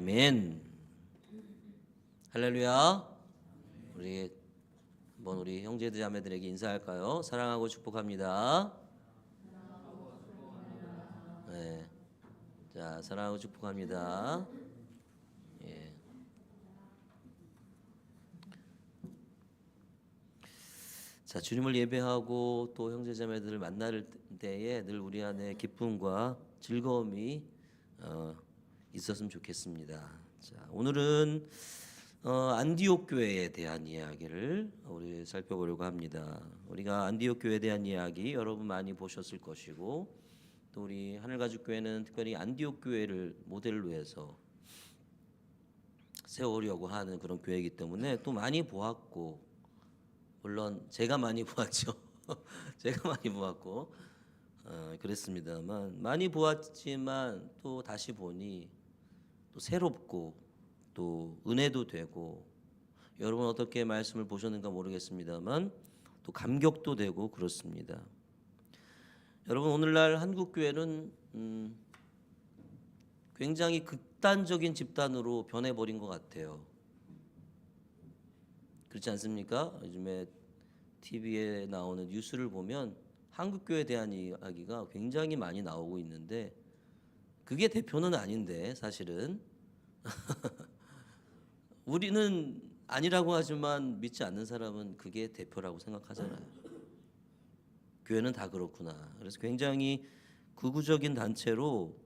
아멘. 할렐루야. 우리 형제들 자매들에게 인사할까요? 사랑하고 축복합니다. 네. 자, 사랑하고 축복합니다. 예. 자, 주님을 예배하고 또 형제 자매들을 만날 때에 늘 우리 안에 기쁨과 즐거움이 있었으면 좋겠습니다. 자, 오늘은 안디옥 교회에 대한 이야기를 우리 살펴보려고 합니다. 우리가 안디옥 교회에 대한 이야기 여러분 많이 보셨을 것이고, 또 우리 하늘가족교회는 특별히 안디옥 교회를 모델로 해서 세우려고 하는 그런 교회이기 때문에 또 많이 보았고, 물론 제가 많이 보았죠. 제가 많이 보았고 그랬습니다만, 많이 보았지만 또 다시 보니 또 새롭고 또 은혜도 되고, 여러분 어떻게 말씀을 보셨는가 모르겠습니다만 또 감격도 되고 그렇습니다. 여러분, 오늘날 한국 교회는 굉장히 극단적인 집단으로 변해버린 것 같아요. 그렇지 않습니까? 요즘에 TV에 나오는 뉴스를 보면 한국 교회에 대한 이야기가 굉장히 많이 나오고 있는데, 그게 대표는 아닌데 사실은 우리는 아니라고 하지만 믿지 않는 사람은 그게 대표라고 생각하잖아요. 교회는 다 그렇구나. 그래서 굉장히 극우적인 단체로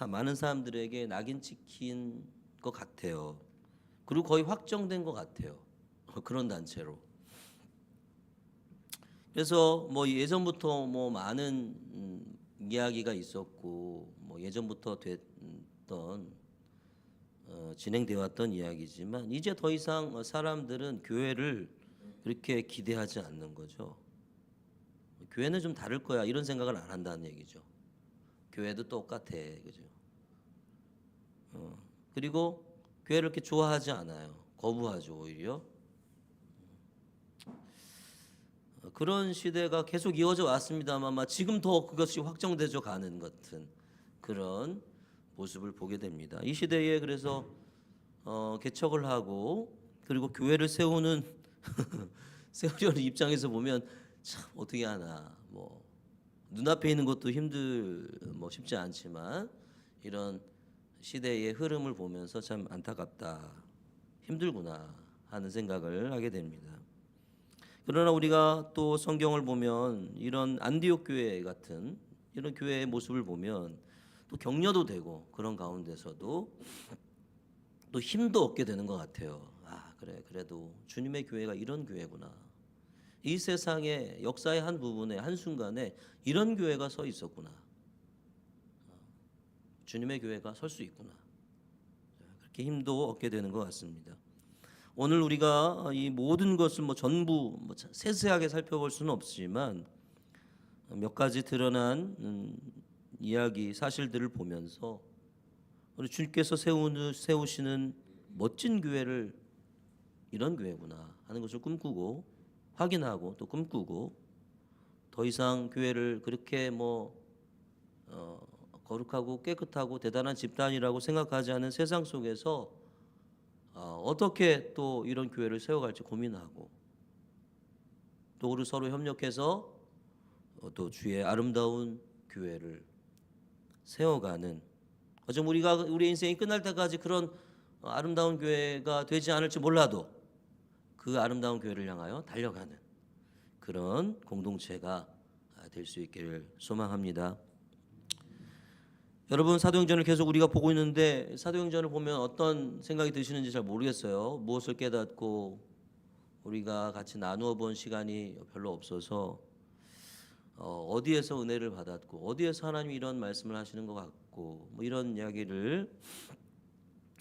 많은 사람들에게 낙인 찍힌 것 같아요. 그리고 거의 확정된 것 같아요. 그런 단체로. 그래서 예전부터 많은 이야기가 있었고, 예전부터 됐던 진행되어 왔던 이야기지만, 이제 더 이상 사람들은 교회를 그렇게 기대하지 않는 거죠. 교회는 좀 다를 거야 이런 생각을 안 한다는 얘기죠. 교회도 똑같아, 그죠? 그리고 교회를 이렇게 좋아하지 않아요. 거부하죠, 오히려. 그런 시대가 계속 이어져 왔습니다만 지금 더 그것이 확정되져 가는 같은 그런 모습을 보게 됩니다. 이 시대에 그래서 개척을 하고 그리고 교회를 세우는 세우려는 입장에서 보면 참 어떻게 하나, 눈앞에 있는 것도 쉽지 않지만, 이런 시대의 흐름을 보면서 참 안타깝다, 힘들구나 하는 생각을 하게 됩니다. 그러나 우리가 또 성경을 보면 이런 안디옥 교회 같은 이런 교회의 모습을 보면 또 격려도 되고, 그런 가운데서도 또 힘도 얻게 되는 것 같아요. 그래도 주님의 교회가 이런 교회구나. 이 세상의 역사의 한 부분에 한순간에 이런 교회가 서 있었구나. 주님의 교회가 설 수 있구나. 그렇게 힘도 얻게 되는 것 같습니다. 오늘 우리가 이 모든 것을 전부 세세하게 살펴볼 수는 없지만, 몇 가지 드러난 이야기, 사실들을 보면서 우리 주님께서 세우시는 멋진 교회를 이런 교회구나 하는 것을 꿈꾸고, 확인하고 또 꿈꾸고, 더 이상 교회를 그렇게 거룩하고 깨끗하고 대단한 집단이라고 생각하지 않은 세상 속에서 어떻게 또 이런 교회를 세워갈지 고민하고, 또 우리 서로 협력해서 또 주의 아름다운 교회를 세워가는, 어쩌면 우리 인생이 끝날 때까지 그런 아름다운 교회가 되지 않을지 몰라도 그 아름다운 교회를 향하여 달려가는 그런 공동체가 될 수 있기를 소망합니다. 여러분, 사도행전을 계속 우리가 보고 있는데, 사도행전을 보면 어떤 생각이 드시는지 잘 모르겠어요. 무엇을 깨닫고, 우리가 같이 나누어 본 시간이 별로 없어서 어디에서 은혜를 받았고, 어디에서 하나님이 이런 말씀을 하시는 것 같고, 이런 이야기를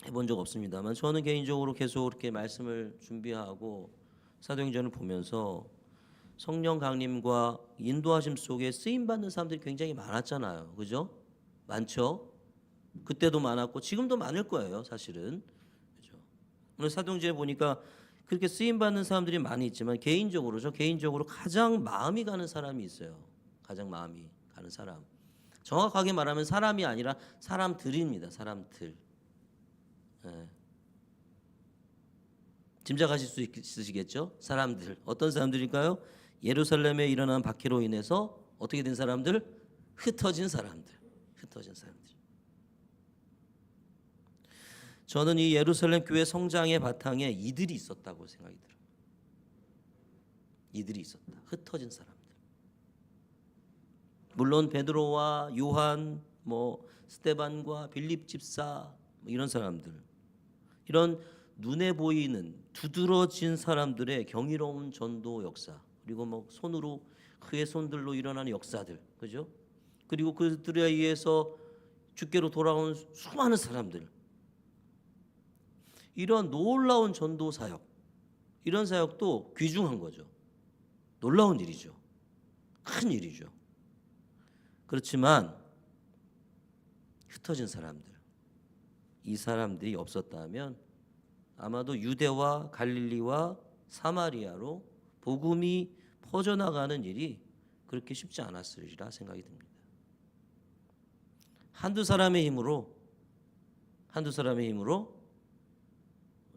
해본 적 없습니다만, 저는 개인적으로 계속 그렇게 말씀을 준비하고 사도행전을 보면서 성령 강림과 인도하심 속에 쓰임받는 사람들이 굉장히 많았잖아요. 그죠? 많죠? 그때도 많았고 지금도 많을 거예요, 사실은. 그죠? 오늘 사도행전에 보니까 그렇게 쓰임받는 사람들이 많이 있지만, 저 개인적으로 가장 마음이 가는 사람이 있어요. 가장 마음이 가는 사람. 정확하게 말하면 사람이 아니라 사람들입니다. 사람들. 예. 짐작하실 수 있으시겠죠? 사람들. 어떤 사람들일까요? 예루살렘에 일어난 박해로 인해서 어떻게 된 사람들? 흩어진 사람들. 흩어진 사람들. 저는 이 예루살렘 교회 성장의 바탕에 이들이 있었다고 생각이 들어요. 이들이 있었다. 흩어진 사람들. 물론 베드로와 요한, 스데반과 빌립 집사 이런 사람들, 이런 눈에 보이는 두드러진 사람들의 경이로운 전도 역사, 그리고 손으로 그의 손들로 일어나는 역사들, 그죠? 그리고 그들에 의해서 주께로 돌아온 수많은 사람들, 이런 놀라운 전도 사역, 이런 사역도 귀중한 거죠. 놀라운 일이죠. 큰 일이죠. 그렇지만 흩어진 사람들, 이 사람들이 없었다면 아마도 유대와 갈릴리와 사마리아로 복음이 퍼져나가는 일이 그렇게 쉽지 않았으리라 생각이 듭니다. 한두 사람의 힘으로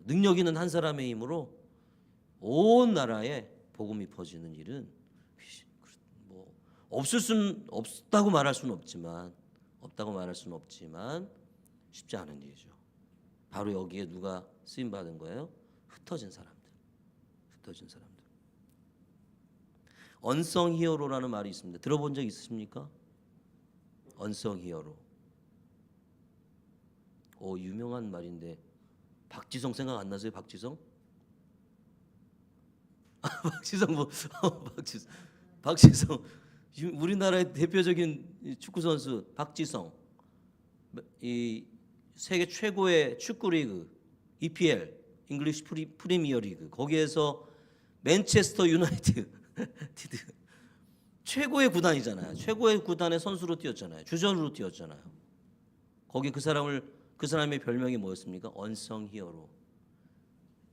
능력 있는 한 사람의 힘으로 온 나라에 복음이 퍼지는 일은 없다고 말할 수는 없지만 쉽지 않은 일이죠. 바로 여기에 누가 쓰임 받은 거예요? 흩어진 사람들. 언성 히어로라는 말이 있습니다. 들어본 적 있으십니까? 언성 히어로. 유명한 말인데 박지성 생각 안 나세요? 박지성? 박지성. 우리나라의 대표적인 축구 선수 박지성. 이 세계 최고의 축구 리그 EPL, 잉글리시 프리미어 리그, 거기에서 맨체스터 유나이티드 최고의 구단이잖아요. 최고의 구단의 선수로 뛰었잖아요. 주전으로 뛰었잖아요. 거기 그 사람의 별명이 뭐였습니까? 언성 히어로.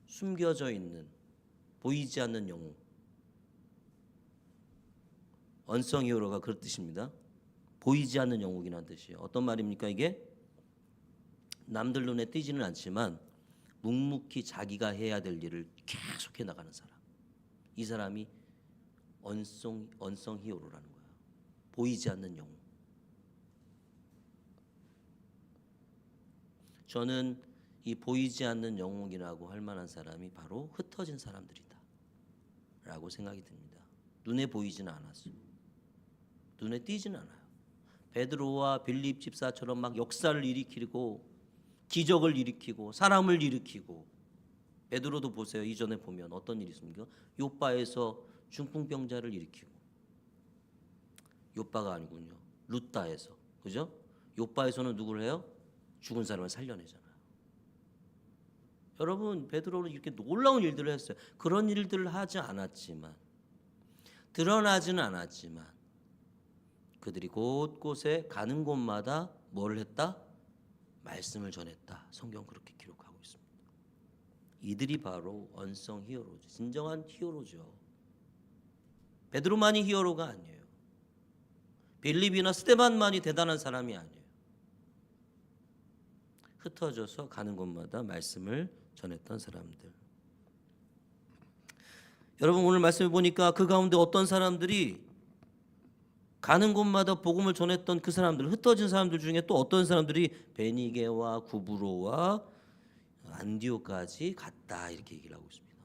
숨겨져 있는, 보이지 않는 영웅. 언성 히어로가 그런 뜻입니다. 보이지 않는 영웅이라는 뜻이에요. 어떤 말입니까 이게? 남들 눈에 띄지는 않지만 묵묵히 자기가 해야 될 일을 계속해 나가는 사람. 이 사람이 언성 히어로라는 거예요. 보이지 않는 영웅. 저는 이 보이지 않는 영웅이라고 할 만한 사람이 바로 흩어진 사람들이다 라고 생각이 듭니다. 눈에 보이지는 않았어요. 눈에 띄지는 않아요. 베드로와 빌립 집사처럼 막 역사를 일으키고 기적을 일으키고 사람을 일으키고, 베드로도 보세요. 이전에 보면 어떤 일이 있습니까? 요빠에서 중풍병자를 일으키고, 요빠가 아니군요. 루따에서, 그죠? 요빠에서는 누구를 해요? 죽은 사람을 살려내잖아요. 여러분, 베드로는 이렇게 놀라운 일들을 했어요. 그런 일들을 하지 않았지만, 드러나지는 않았지만 그들이 곳곳에 가는 곳마다 뭘 했다? 말씀을 전했다. 성경 그렇게 기록하고 있습니다. 이들이 바로 언성 히어로죠. 진정한 히어로죠. 베드로만이 히어로가 아니에요. 빌립이나 스데반만이 대단한 사람이 아니에요. 흩어져서 가는 곳마다 말씀을 전했던 사람들. 여러분, 오늘 말씀을 보니까 그 가운데 어떤 사람들이 가는 곳마다 복음을 전했던 그 사람들, 흩어진 사람들 중에 또 어떤 사람들이 베니게와 구브로와 안디오까지 갔다, 이렇게 얘기를 하고 있습니다.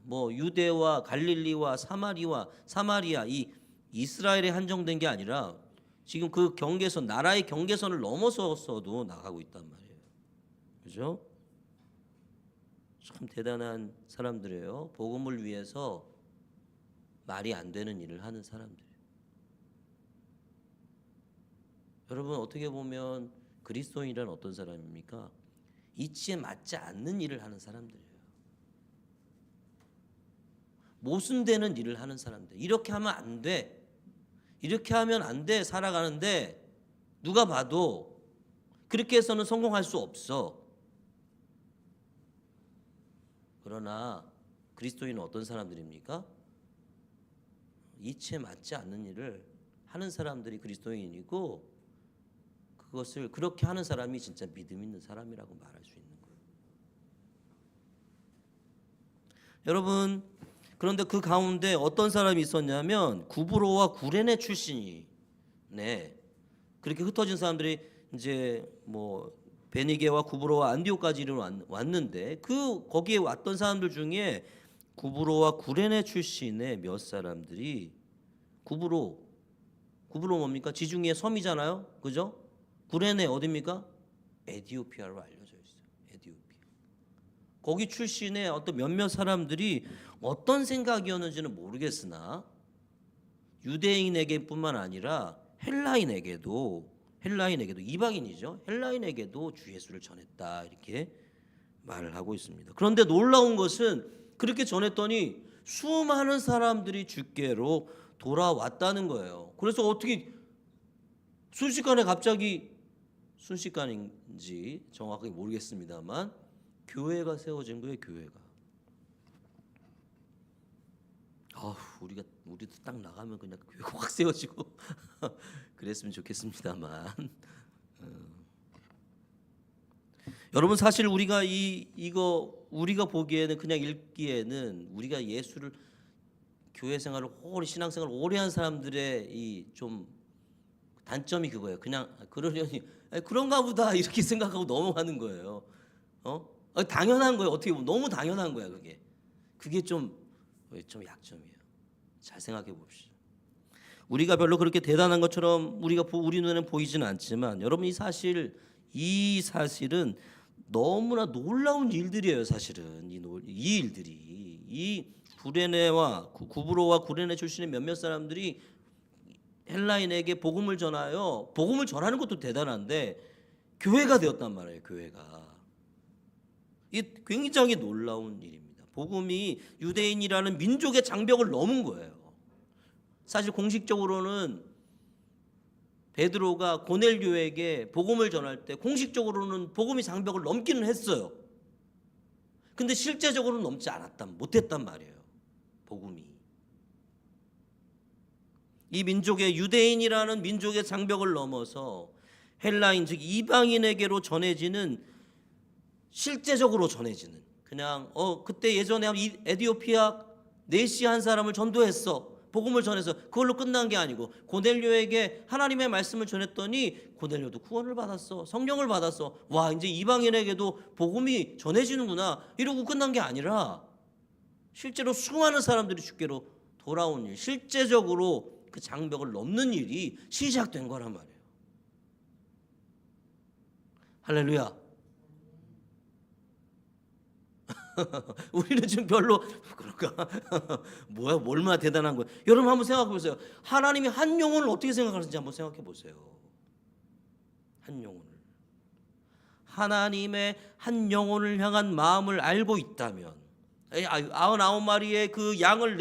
유대와 갈릴리와 사마리아, 이 이스라엘에 한정된 게 아니라 지금 그 경계선, 나라의 경계선을 넘어서서도 나가고 있단 말이에요. 그죠? 참 대단한 사람들이에요. 복음을 위해서 말이 안 되는 일을 하는 사람들이에요. 여러분, 어떻게 보면 그리스도인이란 어떤 사람입니까? 이치에 맞지 않는 일을 하는 사람들이에요. 모순되는 일을 하는 사람들. 이렇게 하면 안 돼, 이렇게 하면 안 돼 살아가는데 누가 봐도 그렇게 해서는 성공할 수 없어. 그러나 그리스도인은 어떤 사람들입니까? 이치에 맞지 않는 일을 하는 사람들이 그리스도인이고, 그것을 그렇게 하는 사람이 진짜 믿음 있는 사람이라고 말할 수 있는 거예요. 여러분, 그런데 그 가운데 어떤 사람이 있었냐면 구브로와 구레네 출신이 그렇게 흩어진 사람들이 이제 뭐 베니게와 구브로와 안디옥까지 왔는데 거기에 왔던 사람들 중에 구브로와 구레네 출신의 몇 사람들이 구브로 뭡니까? 지중해 섬이잖아요, 그죠? 구레네 어디입니까? 에티오피아로 알려져 있어요. 에티오피아. 거기 출신의 어떤 몇몇 사람들이 어떤 생각이었는지는 모르겠으나 유대인에게뿐만 아니라 헬라인에게도 이방인이죠. 헬라인에게도 주 예수를 전했다 이렇게 말을 하고 있습니다. 그런데 놀라운 것은 그렇게 전했더니 수많은 사람들이 주께로 돌아왔다는 거예요. 그래서 어떻게 순식간인지 정확하게 모르겠습니다만 교회가 세워진 거예요. 교회가. 우리도 딱 나가면 그냥 교회가 확 세워지고 그랬으면 좋겠습니다만 여러분, 사실 우리가 우리가 보기에는 그냥 읽기에는 우리가 예수를 교회 생활을 신앙생활을 오래 한 사람들의 이 좀 단점이 그거예요. 그냥 그러려니 그런가 보다 이렇게 생각하고 넘어가는 거예요. 당연한 거예요. 어떻게 보면 너무 당연한 거야. 그게 좀 약점이에요. 잘 생각해 봅시다. 우리가 별로 그렇게 대단한 것처럼 우리 눈에는 보이지는 않지만 여러분, 이 사실은 너무나 놀라운 일들이에요. 사실은 이 일들이 이 구브로와 구레네 출신의 몇몇 사람들이 헬라인에게 복음을 전하여 복음을 전하는 것도 대단한데 교회가 되었단 말이에요. 교회가. 이게 굉장히 놀라운 일입니다. 복음이 유대인이라는 민족의 장벽을 넘은 거예요. 사실 공식적으로는 베드로가 고넬료에게 복음을 전할 때 공식적으로는 복음이 장벽을 넘기는 했어요. 근데 실제적으로는 넘지 못했단 말이에요. 복음이. 이 민족의 유대인이라는 민족의 장벽을 넘어서 헬라인 즉 이방인에게로 전해지는, 실제적으로 전해지는, 그냥 그때 예전에 에티오피아 네시 한 사람을 전도했어, 복음을 전해서 그걸로 끝난 게 아니고 고넬료에게 하나님의 말씀을 전했더니 고넬료도 구원을 받았어, 성령을 받았어, 와 이제 이방인에게도 복음이 전해지는구나 이러고 끝난 게 아니라 실제로 수많은 사람들이 주께로 돌아온 일, 실제적으로 그 장벽을 넘는 일이 시작된 거란 말이에요. 할렐루야. 우리는 지금 별로 그런가? 뭐야, 얼마나 대단한 거야. 여러분 한번 생각해 보세요. 하나님이 한 영혼을 어떻게 생각하는지 한번 생각해 보세요. 한 영혼을, 하나님의 한 영혼을 향한 마음을 알고 있다면 99마리의 그 양을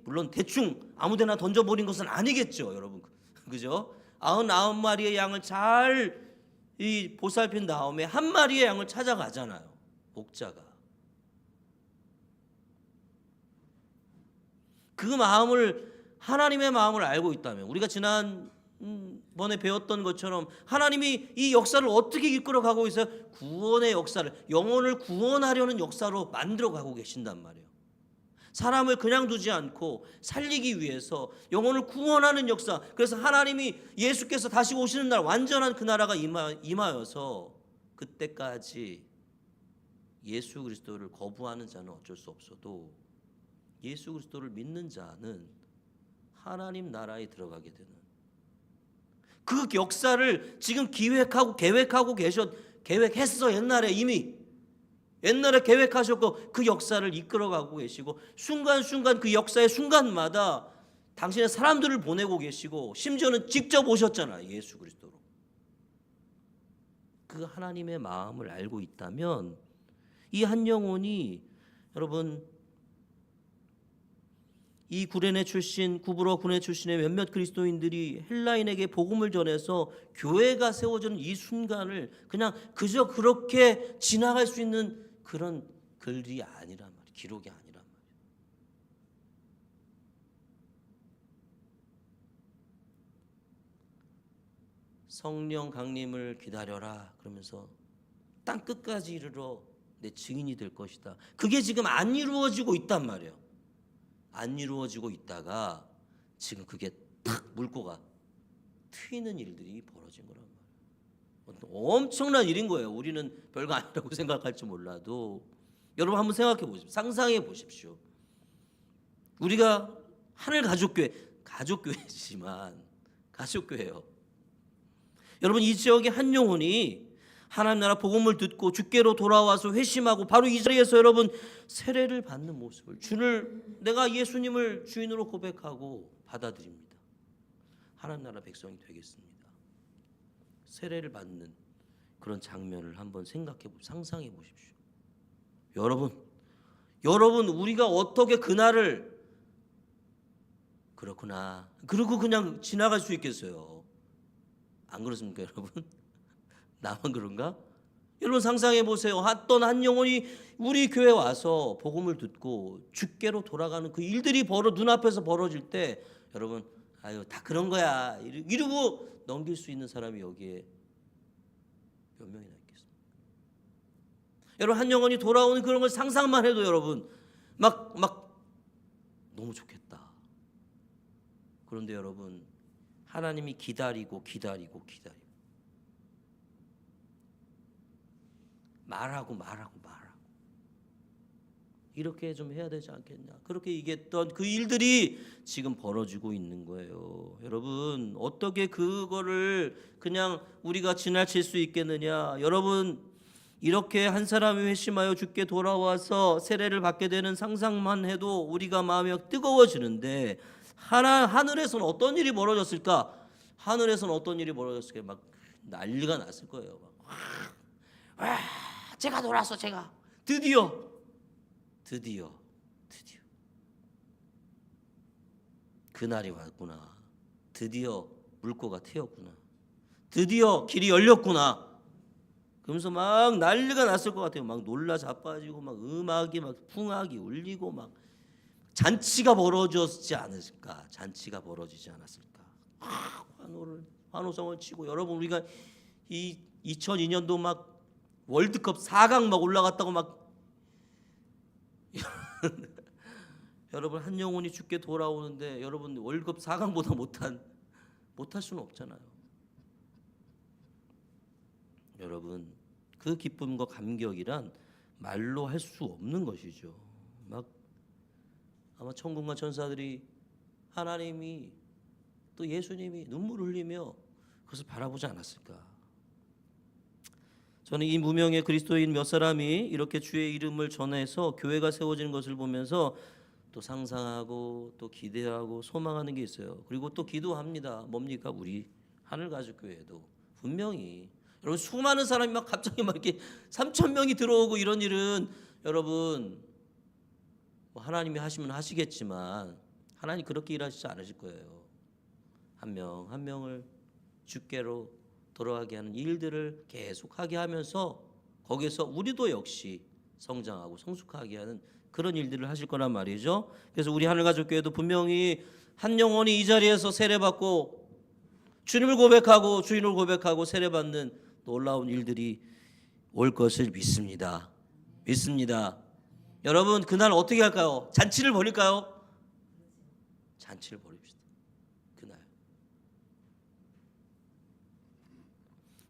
물론 대충 아무데나 던져버린 것은 아니겠죠, 여러분. 그죠? 99마리의 양을 잘 보살핀 다음에 한 마리의 양을 찾아가잖아요, 목자가. 그 마음을, 하나님의 마음을 알고 있다면, 우리가 지난번에 배웠던 것처럼 하나님이 이 역사를 어떻게 이끌어가고 있어요? 구원의 역사를, 영혼을 구원하려는 역사로 만들어가고 계신단 말이에요. 사람을 그냥 두지 않고 살리기 위해서 영혼을 구원하는 역사. 그래서 하나님이 예수께서 다시 오시는 날 완전한 그 나라가 임하여서 그때까지 예수 그리스도를 거부하는 자는 어쩔 수 없어도 예수 그리스도를 믿는 자는 하나님 나라에 들어가게 되는 그 역사를 지금 계획했어. 옛날에 계획하셨고 그 역사를 이끌어가고 계시고, 순간순간 그 역사의 순간마다 당신의 사람들을 보내고 계시고, 심지어는 직접 오셨잖아요, 예수 그리스도로. 그 하나님의 마음을 알고 있다면 이 한 영혼이, 여러분, 이 구브로 구레네 출신의 몇몇 그리스도인들이 헬라인에게 복음을 전해서 교회가 세워지는 이 순간을 그냥 그저 그렇게 지나갈 수 있는 그런 글이 아니란 말이에요. 기록이 아니란 말이에요. 성령 강림을 기다려라 그러면서 땅 끝까지 이르러 내 증인이 될 것이다. 그게 지금 안 이루어지고 있단 말이에요. 안 이루어지고 있다가 지금 그게 탁 물꼬가 트이는 일들이 벌어진 거란 말이에요. 엄청난 일인 거예요. 우리는 별거 아니라고 생각할지 몰라도 여러분 한번 생각해 보십시오. 상상해 보십시오. 우리가 하늘 가족교회지만 가족교회요. 여러분 이 지역의 한 영혼이 하나님 나라 복음을 듣고 주께로 돌아와서 회심하고 바로 이 자리에서 여러분 세례를 받는 모습을 내가 예수님을 주인으로 고백하고 받아들입니다. 하나님 나라 백성이 되겠습니다. 세례를 받는 그런 장면을 한번 상상해 보십시오. 여러분 우리가 어떻게 그날을 그렇구나 그러고 그냥 지나갈 수 있겠어요? 안 그렇습니까 여러분? 나만 그런가? 여러분 상상해 보세요. 어떤 한 영혼이 우리 교회 와서 복음을 듣고 주께로 돌아가는 그 일들이 눈앞에서 벌어질 때 여러분 아유 다 그런 거야 이러고 넘길 수 있는 사람이 여기에 몇 명이나 있겠습니까? 여러분 한 영혼이 돌아오는 그런 걸 상상만 해도 여러분 막 너무 좋겠다. 그런데 여러분 하나님이 기다리고 말하고 이렇게 좀 해야 되지 않겠냐. 그렇게 얘기했던 그 일들이 지금 벌어지고 있는 거예요. 여러분 어떻게 그거를 그냥 우리가 지나칠 수 있겠느냐. 여러분 이렇게 한 사람이 회심하여 주께 돌아와서 세례를 받게 되는 상상만 해도 우리가 마음이 뜨거워지는데 하늘에서는 어떤 일이 벌어졌을까? 막 난리가 났을 거예요. 와, 제가 돌아왔어. 제가 드디어 그날이 왔구나. 드디어 물꼬가 트였구나. 드디어 길이 열렸구나. 그러면서 막 난리가 났을 것 같아요. 막 놀라 자빠지고 막 음악이 막 풍악이 울리고 막 잔치가 벌어지지 않았을까? 환호성을 치고 여러분 우리가 이 2002년도 막 월드컵 4강 막 올라갔다고 막 여러분 한 영혼이 주께 돌아오는데 여러분 월드컵 4강보다 못할 수는 없잖아요. 여러분 그 기쁨과 감격이란 말로 할 수 없는 것이죠. 막 아마 천군과 천사들이 하나님이 또 예수님이 눈물 흘리며 그것을 바라보지 않았을까? 저는 이 무명의 그리스도인 몇 사람이 이렇게 주의 이름을 전해서 교회가 세워지는 것을 보면서 또 상상하고 또 기대하고 소망하는 게 있어요. 그리고 또 기도합니다. 뭡니까? 우리 하늘가족교회도 분명히 여러분 수많은 사람이 막 갑자기 막 이렇게 3,000명이 들어오고 이런 일은 여러분 하나님이 하시면 하시겠지만 하나님 그렇게 일하시지 않으실 거예요. 한 명 한 명을 주께로 돌아가게 하는 일들을 계속하게 하면서 거기서 우리도 역시 성장하고 성숙하게 하는 그런 일들을 하실 거란 말이죠. 그래서 우리 하늘가족교회도 분명히 한 영혼이 이 자리에서 세례받고 주님을 고백하고 세례받는 놀라운 일들이 올 것을 믿습니다. 여러분 그날 어떻게 할까요? 잔치를 벌일까요? 잔치를 벌입시다. 그날.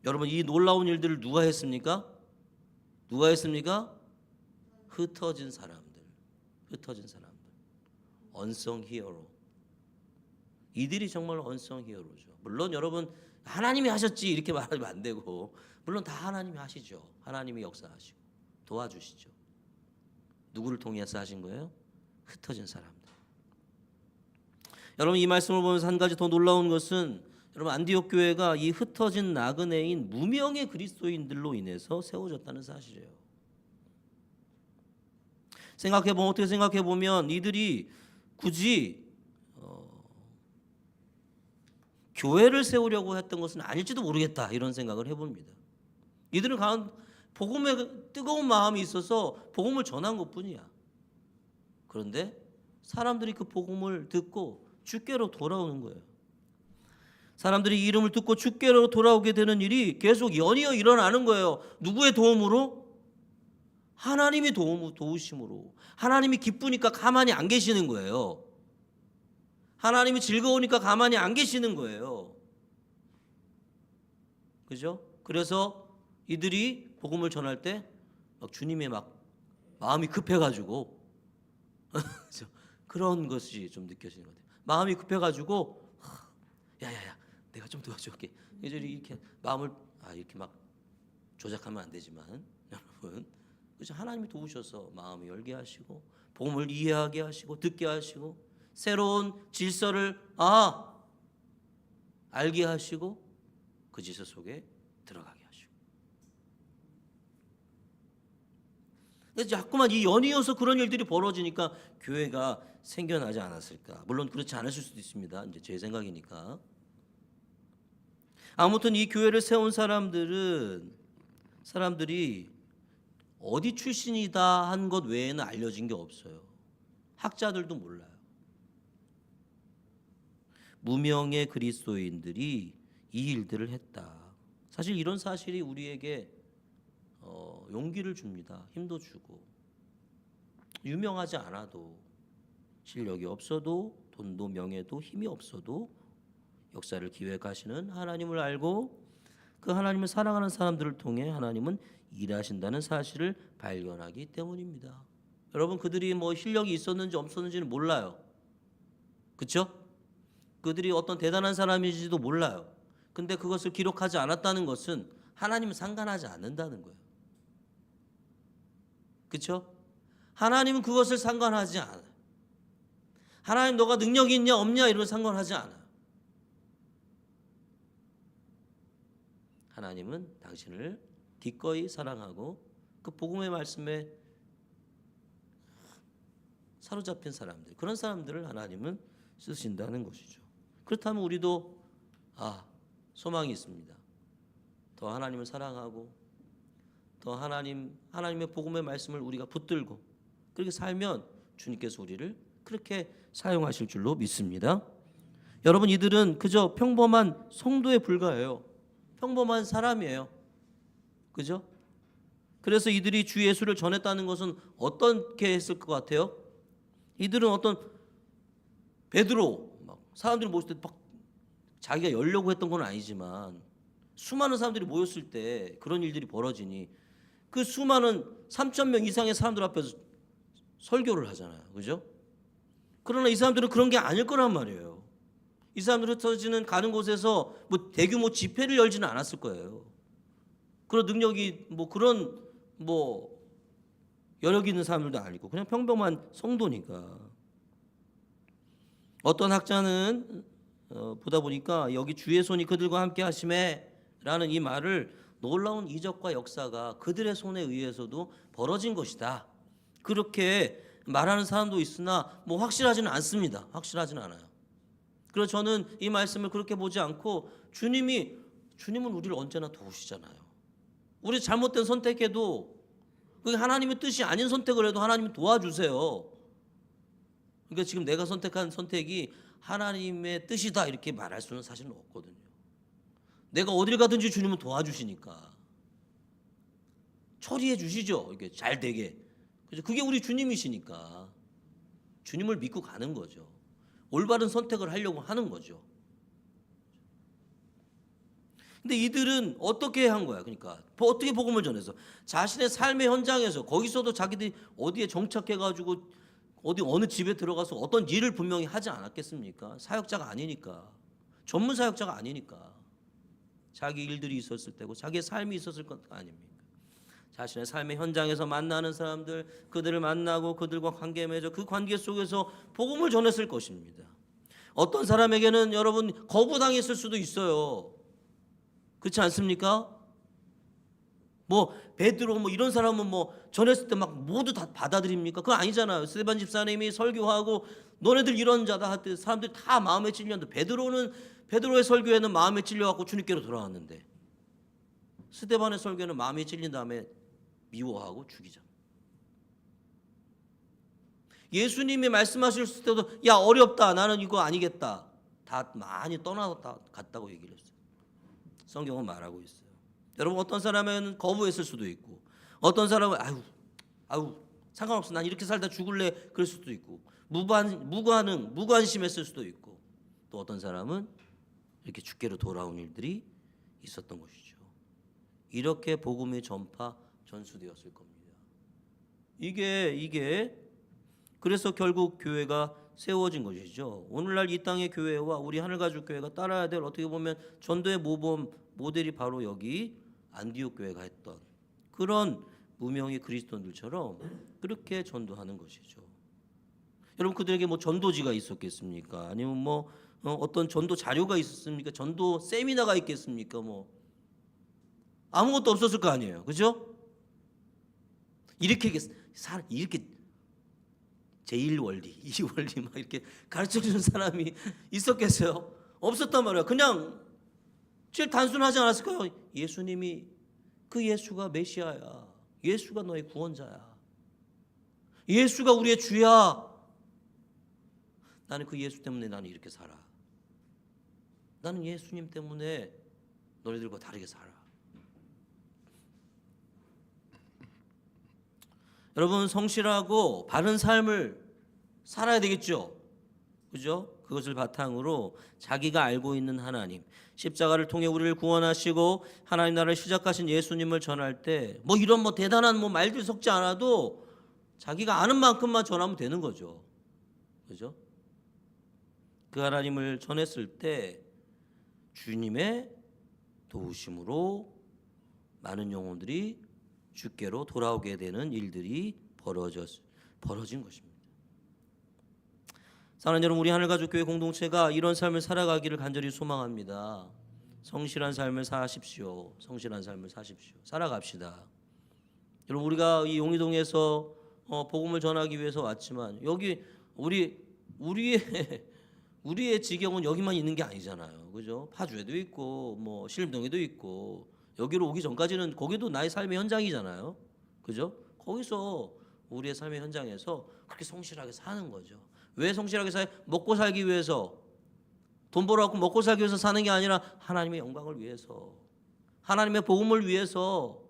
여러분 이 놀라운 일들을 누가 했습니까? 흩어진 사람들. 언성 히어로. 이들이 정말 언성 히어로죠. 물론 여러분 하나님이 하셨지 이렇게 말하면 안 되고 물론 다 하나님이 하시죠. 하나님이 역사하시고 도와주시죠. 누구를 통해서 하신 거예요? 흩어진 사람들. 여러분 이 말씀을 보면서 한 가지 더 놀라운 것은 여러분 안디옥 교회가 이 흩어진 나그네인 무명의 그리스도인들로 인해서 세워졌다는 사실이에요. 어떻게 생각해 보면 이들이 굳이 교회를 세우려고 했던 것은 아닐지도 모르겠다 이런 생각을 해봅니다. 이들은 복음에 뜨거운 마음이 있어서 복음을 전한 것뿐이야. 그런데 사람들이 그 복음을 듣고 주께로 돌아오는 거예요. 사람들이 이 이름을 듣고 주께로 돌아오게 되는 일이 계속 연이어 일어나는 거예요. 누구의 도움으로? 하나님이 도우심으로. 하나님이 기쁘니까 가만히 안 계시는 거예요. 하나님이 즐거우니까 가만히 안 계시는 거예요. 그죠? 그래서 이들이 복음을 전할 때 막 주님의 막 마음이 급해가지고 그런 것이 좀 느껴지는 것 같아요. 마음이 급해가지고 야야야 내가 좀 도와줄게. 이렇게 마음을 이렇게 막 조작하면 안 되지만 여러분, 그죠? 하나님이 도우셔서 마음을 열게 하시고 복음을 이해하게 하시고 듣게 하시고 새로운 질서를 알게 하시고 그 질서 속에 들어가게 하시고. 그래서 자꾸만 이 연이어서 그런 일들이 벌어지니까 교회가 생겨나지 않았을까. 물론 그렇지 않으실 수도 있습니다. 이제 제 생각이니까. 아무튼 이 교회를 세운 사람들이 어디 출신이다 한 것 외에는 알려진 게 없어요. 학자들도 몰라요. 무명의 그리스도인들이 이 일들을 했다. 사실 이런 사실이 우리에게 용기를 줍니다. 힘도 주고. 유명하지 않아도, 실력이 없어도, 돈도 명예도 힘이 없어도 역사를 기획하시는 하나님을 알고 그 하나님을 사랑하는 사람들을 통해 하나님은 일하신다는 사실을 발견하기 때문입니다. 여러분, 그들이 뭐 실력이 있었는지 없었는지는 몰라요. 그렇죠? 그들이 어떤 대단한 사람인지도 몰라요. 근데 그것을 기록하지 않았다는 것은 하나님은 상관하지 않는다는 거예요. 그렇죠? 하나님은 그것을 상관하지 않아요. 하나님 너가 능력이 있냐 없냐 이런 상관하지 않아요. 하나님은 당신을 기꺼이 사랑하고 그 복음의 말씀에 사로잡힌 사람들, 그런 사람들을 하나님은 쓰신다는 것이죠. 그렇다면 우리도 소망이 있습니다. 더 하나님을 사랑하고 더 하나님의 복음의 말씀을 우리가 붙들고 그렇게 살면 주님께서 우리를 그렇게 사용하실 줄로 믿습니다. 여러분, 이들은 그저 평범한 성도에 불과해요. 평범한 사람이에요. 그죠? 그래서 이들이 주 예수를 전했다는 것은 어떻게 했을 것 같아요? 이들은 어떤 베드로 사람들이 모였을 때 막 자기가 열려고 했던 건 아니지만 수많은 사람들이 모였을 때 그런 일들이 벌어지니 그 수많은 3,000명 이상의 사람들 앞에서 설교를 하잖아요. 그죠? 그러나 이 사람들은 그런 게 아닐 거란 말이에요. 이 사람들은 터지는 가는 곳에서 뭐 대규모 집회를 열지는 않았을 거예요. 그런 능력이 그런 여력이 있는 사람들도 아니고 그냥 평범한 성도니까. 어떤 학자는 보다 보니까 여기 주의 손이 그들과 함께 하심에 라는 이 말을 놀라운 이적과 역사가 그들의 손에 의해서도 벌어진 것이다, 그렇게 말하는 사람도 있으나 확실하지는 않습니다. 확실하지는 않아요. 그래서 저는 이 말씀을 그렇게 보지 않고 주님은 우리를 언제나 도우시잖아요. 우리 잘못된 선택해도 그게 하나님의 뜻이 아닌 선택을 해도 하나님이 도와주세요. 그러니까 지금 내가 선택한 선택이 하나님의 뜻이다 이렇게 말할 수는 사실은 없거든요. 내가 어딜 가든지 주님은 도와주시니까 처리해 주시죠. 이게 잘 되게. 그게 우리 주님이시니까 주님을 믿고 가는 거죠. 올바른 선택을 하려고 하는 거죠. 근데 이들은 어떻게 한 거야? 그러니까 어떻게 복음을 전해서 자신의 삶의 현장에서 거기서도 자기들이 어디에 정착해가지고 어느 집에 들어가서 어떤 일을 분명히 하지 않았겠습니까? 사역자가 아니니까, 전문 사역자가 아니니까 자기 일들이 있었을 때고 자기의 삶이 있었을 것 아닙니까? 자신의 삶의 현장에서 만나는 사람들, 그들을 만나고 그들과 관계 맺어 그 관계 속에서 복음을 전했을 것입니다. 어떤 사람에게는 여러분 거부당했을 수도 있어요. 그렇지 않습니까? 베드로 이런 사람은 전했을 때 막 모두 다 받아들입니까? 그건 아니잖아요. 스데반 집사님이 설교하고 너네들 이런 자다 할 때 사람들이 다 마음에 찔렸는데 베드로의 설교에는 마음에 찔려갖고 주님께로 돌아왔는데 스데반의 설교는 마음에 찔린 다음에 미워하고 죽이잖아. 예수님이 말씀하실 때도 야 어렵다 나는 이거 아니겠다 다 많이 떠나갔다 갔다고 얘기를 했어요. 성경은 말하고 있어요. 여러분 어떤 사람은 거부했을 수도 있고 어떤 사람은 아유 상관없어 난 이렇게 살다 죽을래 그럴 수도 있고 무관심했을 수도 있고 또 어떤 사람은 이렇게 주께로 돌아온 일들이 있었던 것이죠. 이렇게 복음의 전수되었을 겁니다. 이게 그래서 결국 교회가 세워진 것이죠. 오늘날 이 땅의 교회와 우리 하늘가족 교회가 따라야 될 어떻게 보면 전도의 모범 모델이 바로 여기 안디옥 교회가 했던 그런 무명의 그리스도인들처럼 그렇게 전도하는 것이죠. 여러분 그들에게 뭐 전도지가 있었겠습니까? 아니면 뭐 어떤 전도 자료가 있었습니까? 전도 세미나가 있겠습니까? 뭐 아무것도 없었을 거 아니에요, 그죠? 이렇게 제1원리, 2원리 막 이렇게 가르쳐주는 사람이 있었겠어요? 없었단 말이에요. 그냥 제일 단순하지 않았을까요? 예수님이 그 예수가 메시아야. 예수가 너의 구원자야. 예수가 우리의 주야. 나는 그 예수 때문에 나는 이렇게 살아. 나는 예수님 때문에 너희들과 다르게 살아. 여러분 성실하고 바른 삶을 살아야 되겠죠. 그죠? 그것을 바탕으로 자기가 알고 있는 하나님, 십자가를 통해 우리를 구원하시고 하나님 나라를 시작하신 예수님을 전할 때 뭐 이런 뭐 대단한 뭐 말들 섞지 않아도 자기가 아는 만큼만 전하면 되는 거죠. 그죠? 그 하나님을 전했을 때 주님의 도우심으로 많은 영혼들이 주께로 돌아오게 되는 일들이 벌어진 것입니다. 사랑하는 여러분, 우리 하늘가족 교회 공동체가 이런 삶을 살아가기를 간절히 소망합니다. 성실한 삶을 사십시오. 성실한 삶을 사십시오. 살아갑시다. 여러분 우리가 이 용의동에서 복음을 전하기 위해서 왔지만 여기 우리의 지경은 여기만 있는 게 아니잖아요. 그죠? 파주에도 있고 뭐 신림동에도 있고 여기로 오기 전까지는 거기도 나의 삶의 현장이잖아요. 그죠? 거기서 우리의 삶의 현장에서 그렇게 성실하게 사는 거죠. 왜 성실하게 살아요? 먹고 살기 위해서, 돈 벌어갖고 먹고 살기 위해서 사는 게 아니라 하나님의 영광을 위해서, 하나님의 복음을 위해서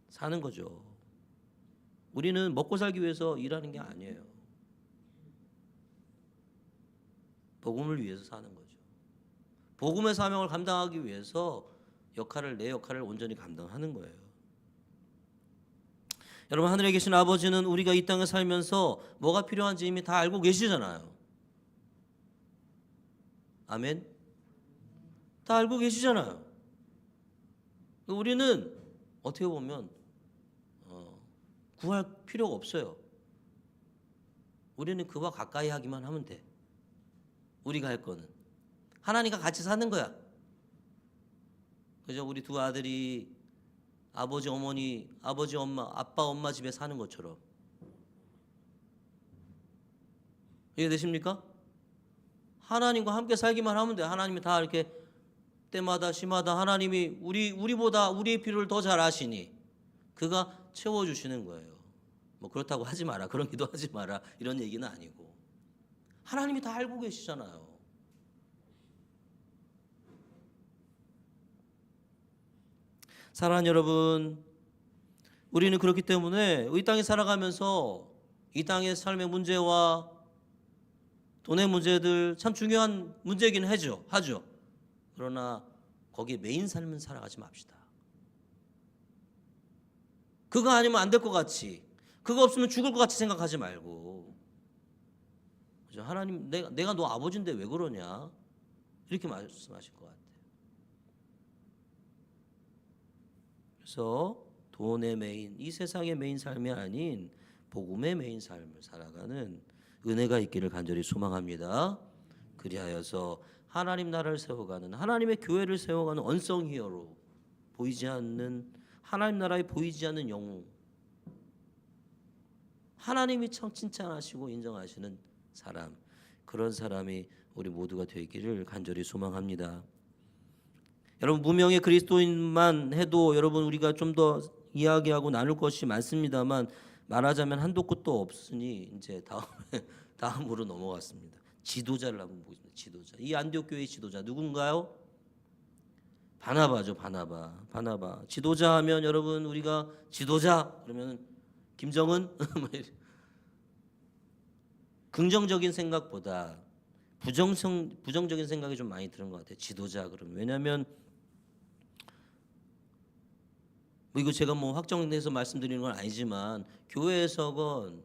사는 거죠. 우리는 먹고 살기 위해서 일하는 게 아니에요. 복음을 위해서 사는 거죠. 복음의 사명을 감당하기 위해서 내 역할을 온전히 감당하는 거예요. 여러분 하늘에 계신 아버지는 우리가 이 땅에 살면서 뭐가 필요한지 이미 다 알고 계시잖아요. 아멘. 다 알고 계시잖아요. 우리는 어떻게 보면 구할 필요가 없어요. 우리는 그와 가까이 하기만 하면 돼. 우리가 할 거는 하나님과 같이 사는 거야. 그죠? 우리 두 아들이 아버지 어머니, 아버지 엄마, 아빠 엄마 집에 사는 것처럼. 이해되십니까? 하나님과 함께 살기만 하면 돼. 하나님이 다 이렇게 때마다 시마다 하나님이 우리보다 우리의 필요를 더 잘 아시니 그가 채워주시는 거예요. 뭐 그렇다고 하지 마라, 그런 기도 하지 마라 이런 얘기는 아니고 하나님이 다 알고 계시잖아요. 사랑하는 여러분, 우리는 그렇기 때문에 이 땅에 살아가면서 이 땅의 삶의 문제와 돈의 문제들 참 중요한 문제이긴 하죠. 그러나 거기에 메인 삶은 살아가지 맙시다. 그거 아니면 안 될 것 같이, 그거 없으면 죽을 것 같이 생각하지 말고, 그죠? 하나님, 내가 너 아버지인데 왜 그러냐? 이렇게 말씀하실 것 같아요. 그래서 돈의 메인, 이 세상의 메인 삶이 아닌 복음의 메인 삶을 살아가는 은혜가 있기를 간절히 소망합니다. 그리하여서 하나님 나라를 세워가는, 하나님의 교회를 세워가는 언성 히어로, 보이지 않는 하나님 나라에 보이지 않는 영웅, 하나님이 칭찬하시고 인정하시는 사람, 그런 사람이 우리 모두가 되기를 간절히 소망합니다. 여러분 무명의 그리스도인만 해도 여러분 우리가 좀 더 이야기하고 나눌 것이 많습니다만 말하자면 한도 끝도 없으니 이제 다음으로 넘어갔습니다. 지도자를 한번 보겠습니다. 지도자. 이 안디옥 교회의 지도자 누군가요? 바나바죠. 바나바. 지도자 하면 여러분 우리가 지도자 그러면 김정은 긍정적인 생각보다 부정적인 생각이 좀 많이 드는 것 같아요. 지도자 그러면. 왜냐하면 이거 제가 확정해서 말씀드리는 건 아니지만 교회에서건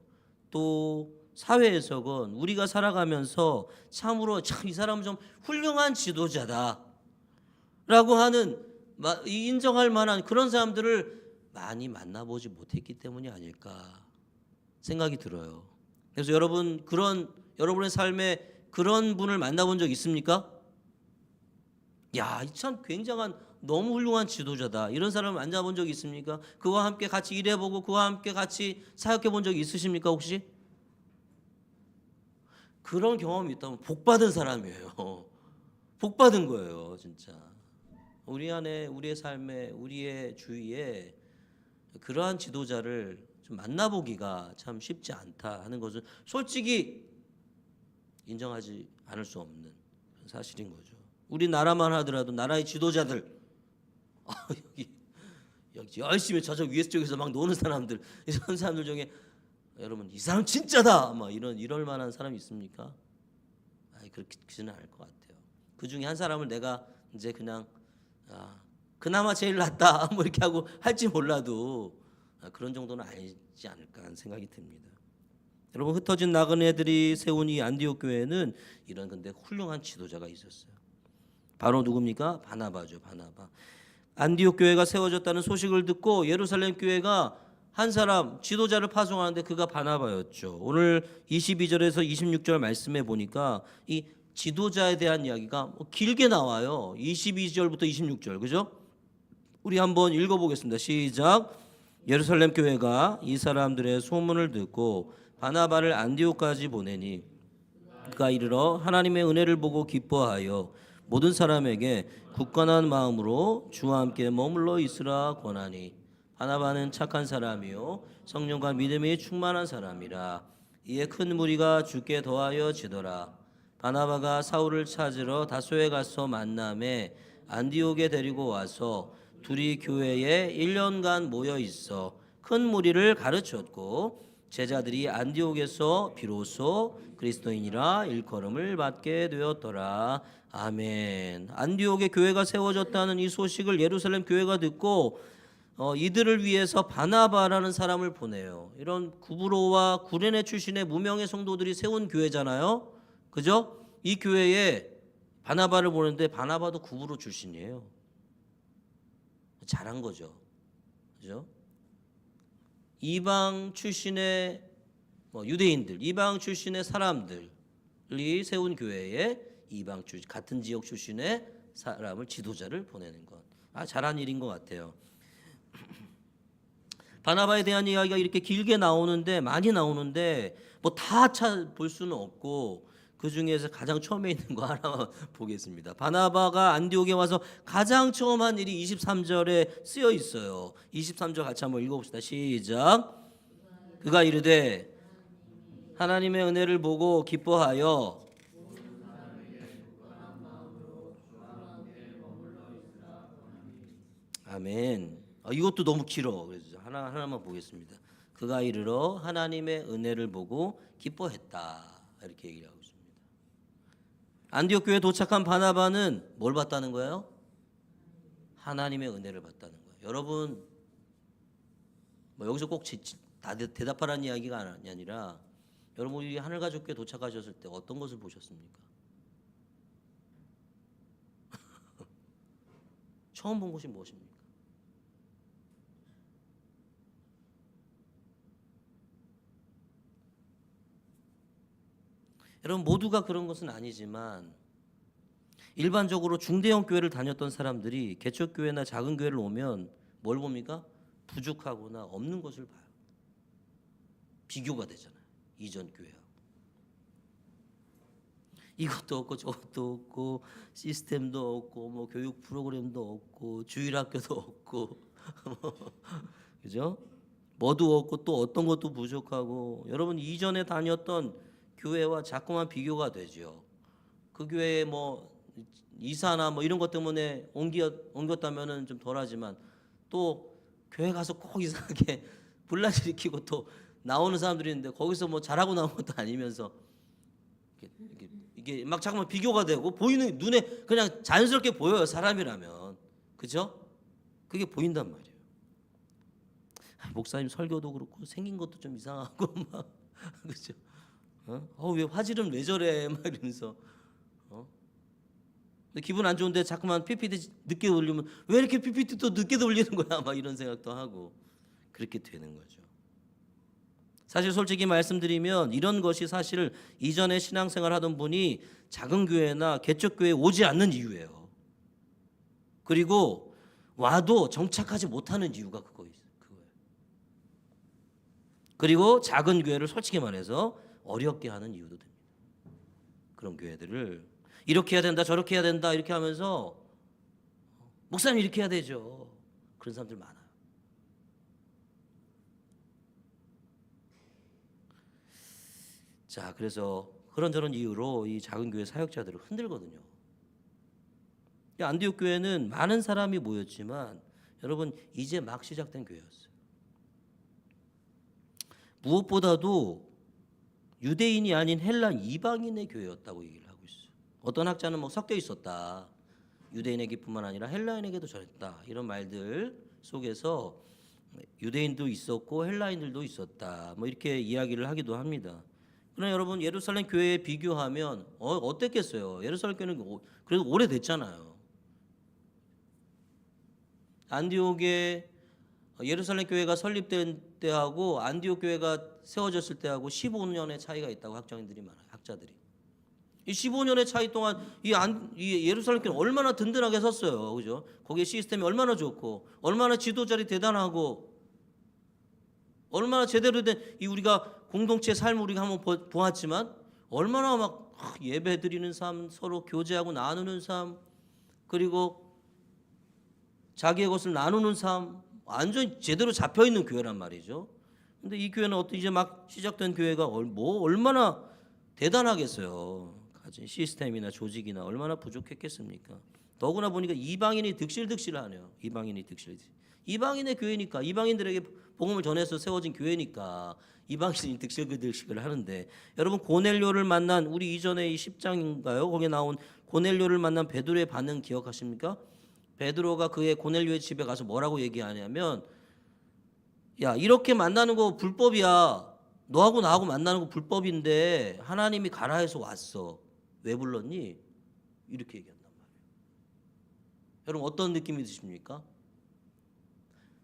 또 사회에서건 우리가 살아가면서 참으로 참 이 사람은 좀 훌륭한 지도자다라고 하는 인정할 만한 그런 사람들을 많이 만나보지 못했기 때문이 아닐까 생각이 들어요. 그래서 여러분 여러분의 삶에 그런 분을 만나본 적 있습니까? 야, 이 참 굉장한 너무 훌륭한 지도자다. 이런 사람을 만나본 적 있습니까? 그와 함께 같이 일해보고 그와 함께 같이 사역해본 적이 있으십니까 혹시? 그런 경험이 있다면 복받은 사람이에요. 복받은 거예요 진짜. 우리 안에 우리의 삶에 우리의 주위에 그러한 지도자를 좀 만나보기가 참 쉽지 않다 하는 것은 솔직히 인정하지 않을 수 없는 사실인 거죠. 우리나라만 하더라도 나라의 지도자들 여기 열심히 저쪽 위에서 쪽에서 막 노는 사람들 이런 사람들 중에 여러분 이 사람 진짜다 막 이럴 만한 사람이 있습니까? 그렇지는 않을 것 같아요. 그 중에 한 사람을 내가 이제 그냥 그나마 제일 낫다 이렇게 하고 할지 몰라도 그런 정도는 아니지 않을까 하는 생각이 듭니다. 여러분 흩어진 나그네들이 세운 이 안디옥 교회는 이런 근데 훌륭한 지도자가 있었어요. 바로 누굽니까? 바나바죠. 바나바. 안디옥 교회가 세워졌다는 소식을 듣고 예루살렘 교회가 한 사람 지도자를 파송하는데 그가 바나바였죠. 오늘 22절에서 26절 말씀해 보니까 이 지도자에 대한 이야기가 길게 나와요. 22절부터 26절 그죠? 우리 한번 읽어보겠습니다. 시작. 예루살렘 교회가 이 사람들의 소문을 듣고 바나바를 안디옥까지 보내니 그가 이르러 하나님의 은혜를 보고 기뻐하여 모든 사람에게 굳건한 마음으로 주와 함께 머물러 있으라 권하니 바나바는 착한 사람이요 성령과 믿음이 충만한 사람이라. 이에 큰 무리가 주께 더하여 지더라. 바나바가 사울을 찾으러 다소에 가서 만남에 안디옥에 데리고 와서 둘이 교회에 1년간 모여 있어 큰 무리를 가르쳤고 제자들이 안디옥에서 비로소 그리스도인이라 일컬음을 받게 되었더라. 아멘. 안디옥에 교회가 세워졌다는 이 소식을 예루살렘 교회가 듣고 이들을 위해서 바나바라는 사람을 보내요. 이런 구브로와 구레네 출신의 무명의 성도들이 세운 교회잖아요. 그죠? 이 교회에 바나바를 보내는데 바나바도 구브로 출신이에요. 잘한 거죠. 그죠? 이방 출신의 유대인들, 이방 출신의 사람들이 세운 교회에 이방 출신 같은 지역 출신의 사람을 지도자를 보내는 것, 잘한 일인 것 같아요. 바나바에 대한 이야기가 이렇게 길게 나오는데 많이 나오는데 다 볼 수는 없고 그 중에서 가장 처음에 있는 거 하나만 보겠습니다. 바나바가 안디옥에 와서 가장 처음 한 일이 23절에 쓰여 있어요. 23절 같이 한번 읽어봅시다. 시작. 그가 이르되 하나님의 은혜를 보고 기뻐하여 아멘. 이것도 너무 길어. 그래서 하나만 보겠습니다. 그가 이르러 하나님의 은혜를 보고 기뻐했다. 이렇게 얘기하고 있습니다. 안디옥 교회에 도착한 바나바는 뭘 봤다는 거예요? 하나님의 은혜를 봤다는 거예요. 여러분 여기서 꼭 대답하라는 이야기가 아니라 여러분 이 하늘가족교회 도착하셨을 때 어떤 것을 보셨습니까? 처음 본 것이 무엇입니까? 여러분 모두가 그런 것은 아니지만 일반적으로 중대형 교회를 다녔던 사람들이 개척교회나 작은 교회를 오면 뭘 봅니까? 부족하거나 없는 것을 봐요. 비교가 되잖아요. 이전 교회하고. 이것도 없고 저것도 없고 시스템도 없고 교육 프로그램도 없고 주일학교도 없고 그죠? 뭐도 없고 또 어떤 것도 부족하고 여러분 이전에 다녔던 교회와 자꾸만 비교가 되죠. 그 교회에 뭐 이사나 뭐 이런 것 때문에 옮겼다면은 좀 덜하지만 또 교회 가서 꼭 이상하게 분란 일으키고 또 나오는 사람들이 있는데 거기서 뭐 잘하고 나온 것도 아니면서 이게 막 자꾸만 비교가 되고 보이는 눈에 그냥 자연스럽게 보여요. 사람이라면. 그죠? 그게 보인단 말이에요. 목사님 설교도 그렇고 생긴 것도 좀 이상하고 막 그죠? 왜 화질은 왜 저래? 막 이러면서 근데 기분 안 좋은데 자꾸만 PPT 늦게 올리면 왜 이렇게 PPT 또 늦게 올리는 거야? 막 이런 생각도 하고 그렇게 되는 거죠. 사실 솔직히 말씀드리면 이런 것이 사실 이전에 신앙생활 하던 분이 작은 교회나 개척교회에 오지 않는 이유예요. 그리고 와도 정착하지 못하는 이유가 그거예요. 그리고 작은 교회를 솔직히 말해서 어렵게 하는 이유도 됩니다. 그런 교회들을 이렇게 해야 된다 저렇게 해야 된다 이렇게 하면서 목사님 이렇게 해야 되죠. 그런 사람들 많아요. 자, 그래서 그런저런 이유로 이 작은 교회 사역자들을 흔들거든요. 이 안디옥 교회는 많은 사람이 모였지만 여러분 이제 막 시작된 교회였어요. 무엇보다도 유대인이 아닌 헬란 이방인의 교회였다고 얘기를 하고 있어요. 어떤 학자는 뭐 섞여 있었다. 유대인에게뿐만 아니라 헬라인에게도 전했다. 이런 말들 속에서 유대인도 있었고 헬라인들도 있었다. 뭐 이렇게 이야기를 하기도 합니다. 그러나 여러분 예루살렘 교회에 비교하면 어땠겠어요? 예루살렘 교회는 그래도 오래됐잖아요. 안디옥에 예루살렘 교회가 설립된 때하고 안디옥 교회가 세워졌을 때하고 15년의 차이가 있다고 학자들이 많아요. 학자들이. 이 15년의 차이 동안 이 예루살렘 교회는 얼마나 든든하게 섰어요. 그죠? 거기에 시스템이 얼마나 좋고 얼마나 지도자들이 대단하고 얼마나 제대로 된 이 우리가 공동체 삶을 우리가 한번 보았지만 얼마나 막 예배 드리는 삶, 서로 교제하고 나누는 삶, 그리고 자기의 것을 나누는 삶, 완전 제대로 잡혀 있는 교회란 말이죠. 근데 이 교회는 이제 막 시작된 교회가 뭐 얼마나 대단하겠어요. 가진 시스템이나 조직이나 얼마나 부족했겠습니까? 더구나 보니까 이방인이 득실득실하네요. 이방인의 교회니까 이방인들에게 복음을 전해서 세워진 교회니까 이방인이 득실을 하는데 여러분 고넬료를 만난 우리 이전에 이 10장인가요? 거기에 나온 고넬료를 만난 베드로의 반응 기억하십니까? 베드로가 그의 고넬료의 집에 가서 뭐라고 얘기하냐면 야 이렇게 만나는 거 불법이야. 너하고 나하고 만나는 거 불법인데 하나님이 가라 해서 왔어. 왜 불렀니? 이렇게 얘기한단 말이에요. 여러분 어떤 느낌이 드십니까?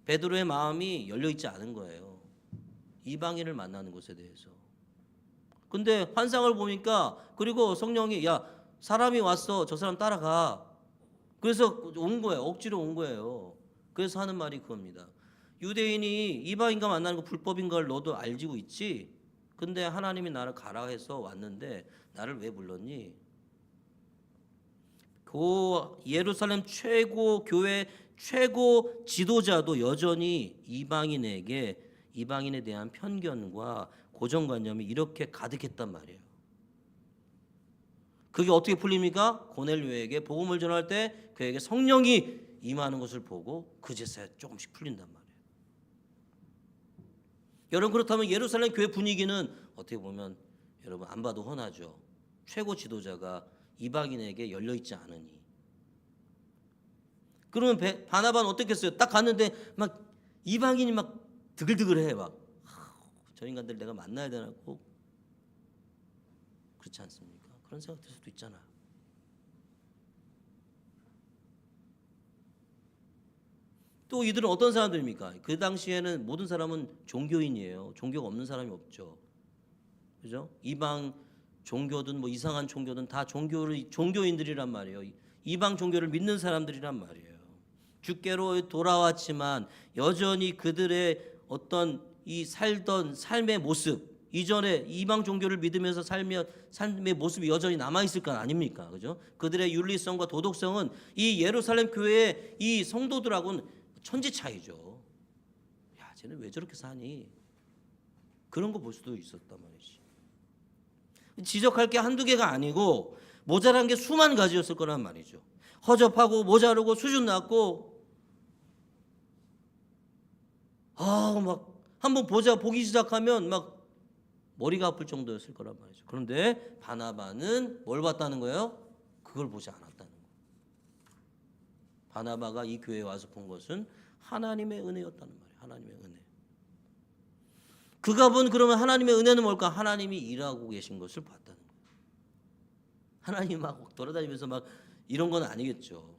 베드로의 마음이 열려있지 않은 거예요. 이방인을 만나는 것에 대해서. 근데 환상을 보니까 그리고 성령이 야 사람이 왔어. 저 사람 따라가. 그래서 온 거예요. 억지로 온 거예요. 그래서 하는 말이 그겁니다. 유대인이 이방인과 만나는 거 불법인 걸 너도 알지고 있지? 근데 하나님이 나를 가라 해서 왔는데 나를 왜 불렀니? 그 예루살렘 교회 최고 지도자도 여전히 이방인에 대한 편견과 고정관념이 이렇게 가득했단 말이에요. 그게 어떻게 풀립니까? 고넬료에게 복음을 전할 때 그에게 성령이 임하는 것을 보고 그제서야 조금씩 풀린단 말이에요. 여러분 그렇다면 예루살렘 교회 분위기는 어떻게 보면 여러분 안 봐도 훤하죠. 최고 지도자가 이방인에게 열려있지 않으니. 그러면 바나바는 어떻겠어요? 딱 갔는데 막 이방인이 막 드글드글해 막. 저 인간들 내가 만나야 되나 꼭 그렇지 않습니까? 그런 생각 들 수도 있잖아요. 또 이들은 어떤 사람들입니까? 그 당시에는 모든 사람은 종교인이에요. 종교가 없는 사람이 없죠. 그죠? 이방 종교든 뭐 이상한 종교든 다 종교인들이란 말이에요. 이방 종교를 믿는 사람들이란 말이에요. 주께로 돌아왔지만 여전히 그들의 어떤 이 살던 삶의 모습, 이전에 이방 종교를 믿으면서 삶의 모습이 여전히 남아있을 건 아닙니까? 그죠? 그들의 윤리성과 도덕성은 이 예루살렘 교회의 이 성도들하고는 천지 차이죠. 야, 쟤는 왜 저렇게 사니? 그런 거 볼 수도 있었단 말이지. 지적할 게 한두 개가 아니고 모자란 게 수만 가지였을 거란 말이죠. 허접하고 모자르고 수준 낮고 막 한번 보기 시작하면 막 머리가 아플 정도였을 거란 말이죠. 그런데 바나바는 뭘 봤다는 거예요? 그걸 보지 않았다는 거예요. 바나바가 이 교회에 와서 본 것은 하나님의 은혜였다는 말이에요. 하나님의 은혜. 그가 본 그러면 하나님의 은혜는 뭘까? 하나님이 일하고 계신 것을 봤다는 거예요. 하나님이 막 돌아다니면서 막 이런 건 아니겠죠.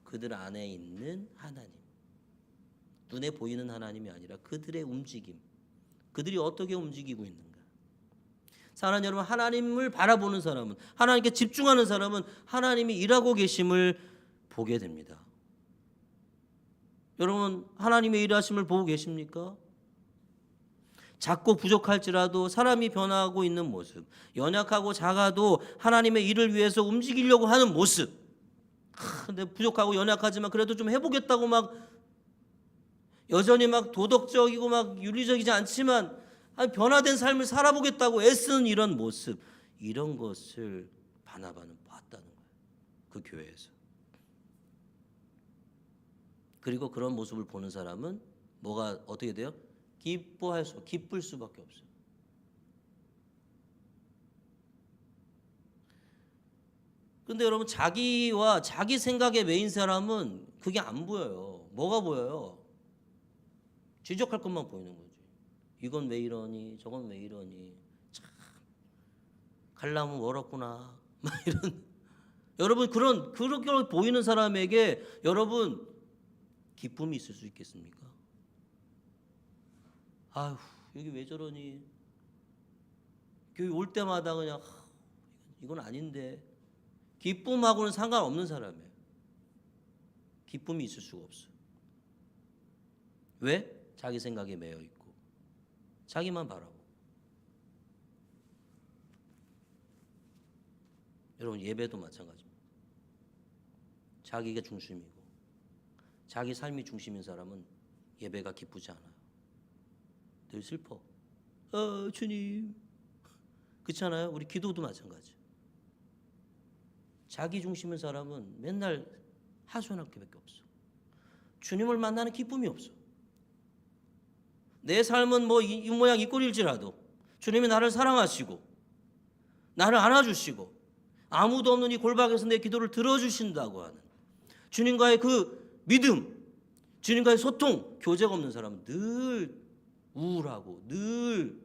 그들 안에 있는 하나님. 눈에 보이는 하나님이 아니라 그들의 움직임. 그들이 어떻게 움직이고 있는가. 사랑하는 여러분, 하나님을 바라보는 사람은, 하나님께 집중하는 사람은 하나님이 일하고 계심을 보게 됩니다. 여러분, 하나님의 일하심을 보고 계십니까? 작고 부족할지라도 사람이 변화하고 있는 모습, 연약하고 작아도 하나님의 일을 위해서 움직이려고 하는 모습. 근데 부족하고 연약하지만 그래도 좀 해보겠다고 막 여전히 막 도덕적이고 막 윤리적이지 않지만 변화된 삶을 살아보겠다고 애쓰는 이런 모습, 이런 것을 바나바는 봤다는 거예요. 그 교회에서. 그리고 그런 모습을 보는 사람은 뭐가 어떻게 돼요? 기쁠 수밖에 없어요. 근데 여러분, 자기와 자기 생각에 매인 사람은 그게 안 보여요. 뭐가 보여요? 지적할 것만 보이는 거지. 이건 왜 이러니, 저건 왜 이러니, 참 갈라면 멀었구나, 막 이런. 여러분, 그렇게 보이는 사람에게 여러분 기쁨이 있을 수 있겠습니까? 아휴, 여기 왜 저러니? 교회 올 때마다 그냥 이건 아닌데. 기쁨하고는 상관없는 사람이에요. 기쁨이 있을 수가 없어요. 왜? 자기 생각에 매여 있고 자기만 바라보고. 여러분, 예배도 마찬가지입니다. 자기가 중심이고 자기 삶이 중심인 사람은 예배가 기쁘지 않아요. 늘 슬퍼. 주님. 그렇지 않아요? 우리 기도도 마찬가지. 자기 중심인 사람은 맨날 하소연할 게밖에 없어. 주님을 만나는 기쁨이 없어. 내 삶은 뭐 이 모양 이 꼴일지라도 주님이 나를 사랑하시고 나를 안아주시고 아무도 없는 이 골방에서 내 기도를 들어주신다고 하는 주님과의 그 믿음, 주님과의 소통, 교제가 없는 사람은 늘 우울하고 늘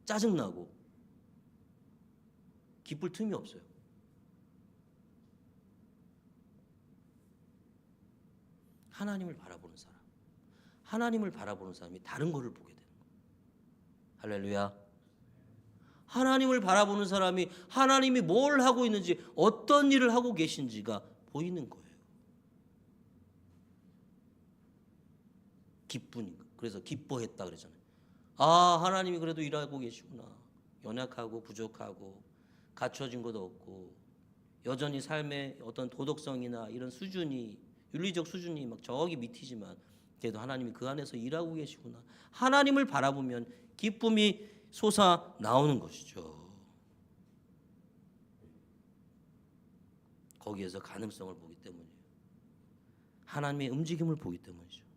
짜증나고 기쁠 틈이 없어요. 하나님을 바라보는 사람, 하나님을 바라보는 사람이 다른 것을 보게 되는 거예요. 할렐루야. 하나님을 바라보는 사람이 하나님이 뭘 하고 있는지, 어떤 일을 하고 계신지가 보이는 거예요. 기쁘니까. 그래서 기뻐했다 그랬잖아요. 하나님이 그래도 일하고 계시구나. 연약하고 부족하고 갖춰진 것도 없고 여전히 삶의 어떤 도덕성이나 이런 수준이, 윤리적 수준이 막 저기 밑이지만 그래도 하나님이 그 안에서 일하고 계시구나. 하나님을 바라보면 기쁨이 솟아 나오는 것이죠. 거기에서 가능성을 보기 때문이에요. 하나님의 움직임을 보기 때문이죠.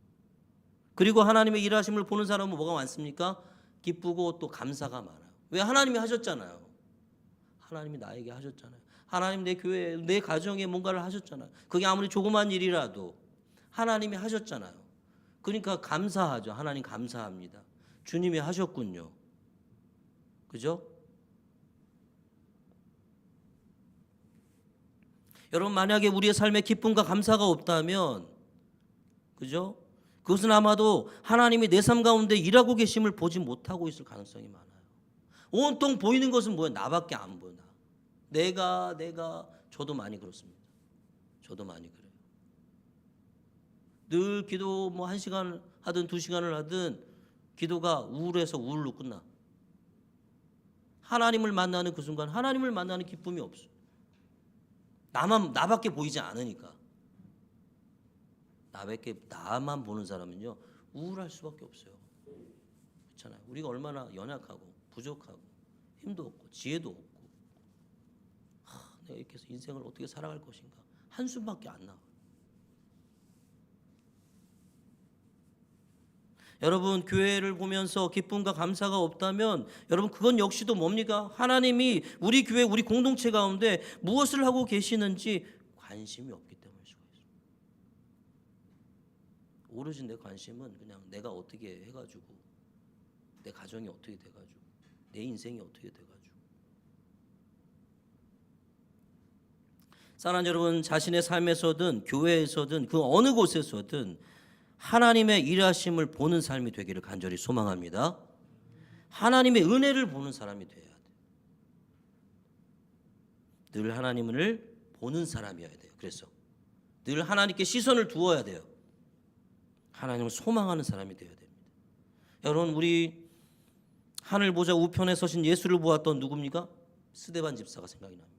그리고 하나님의 일하심을 보는 사람은 뭐가 많습니까? 기쁘고 또 감사가 많아요. 왜? 하나님이 하셨잖아요. 하나님이 나에게 하셨잖아요. 하나님 내 교회에, 내 가정에 뭔가를 하셨잖아요. 그게 아무리 조그만 일이라도 하나님이 하셨잖아요. 그러니까 감사하죠. 하나님 감사합니다. 주님이 하셨군요. 그죠? 여러분, 만약에 우리의 삶에 기쁨과 감사가 없다면, 그죠? 그것은 아마도 하나님이 내 삶 가운데 일하고 계심을 보지 못하고 있을 가능성이 많아요. 온통 보이는 것은 뭐야? 나밖에 안 보여. 내가 저도 많이 그렇습니다. 저도 많이 그래요. 늘 기도 뭐 1시간 하든 2시간을 하든 기도가 우울해서 우울로 끝나. 하나님을 만나는 그 순간 하나님을 만나는 기쁨이 없어. 나밖에 보이지 않으니까. 나만 보는 사람은요 우울할 수밖에 없어요. 그렇잖아요. 우리가 얼마나 연약하고 부족하고 힘도 없고 지혜도 없고 내가 이렇게 해서 인생을 어떻게 살아갈 것인가 한숨밖에 안 나와요. 여러분 교회를 보면서 기쁨과 감사가 없다면 여러분 그건 역시도 뭡니까? 하나님이 우리 교회 우리 공동체 가운데 무엇을 하고 계시는지 관심이 없기 때문일 수가 있어요. 오로지 내 관심은 그냥 내가 어떻게 해가지고 내 가정이 어떻게 돼가지고 내 인생이 어떻게 돼가지고. 사랑하는 여러분, 자신의 삶에서든 교회에서든 그 어느 곳에서든 하나님의 일하심을 보는 삶이 되기를 간절히 소망합니다. 하나님의 은혜를 보는 사람이 돼야 돼요. 늘 하나님을 보는 사람이어야 돼요. 그래서 늘 하나님께 시선을 두어야 돼요. 하나님을 소망하는 사람이 되어야 됩니다. 여러분 우리 하늘 보자 우편에 서신 예수를 보았던 누굽니까? 스데반 집사가 생각이 납니다.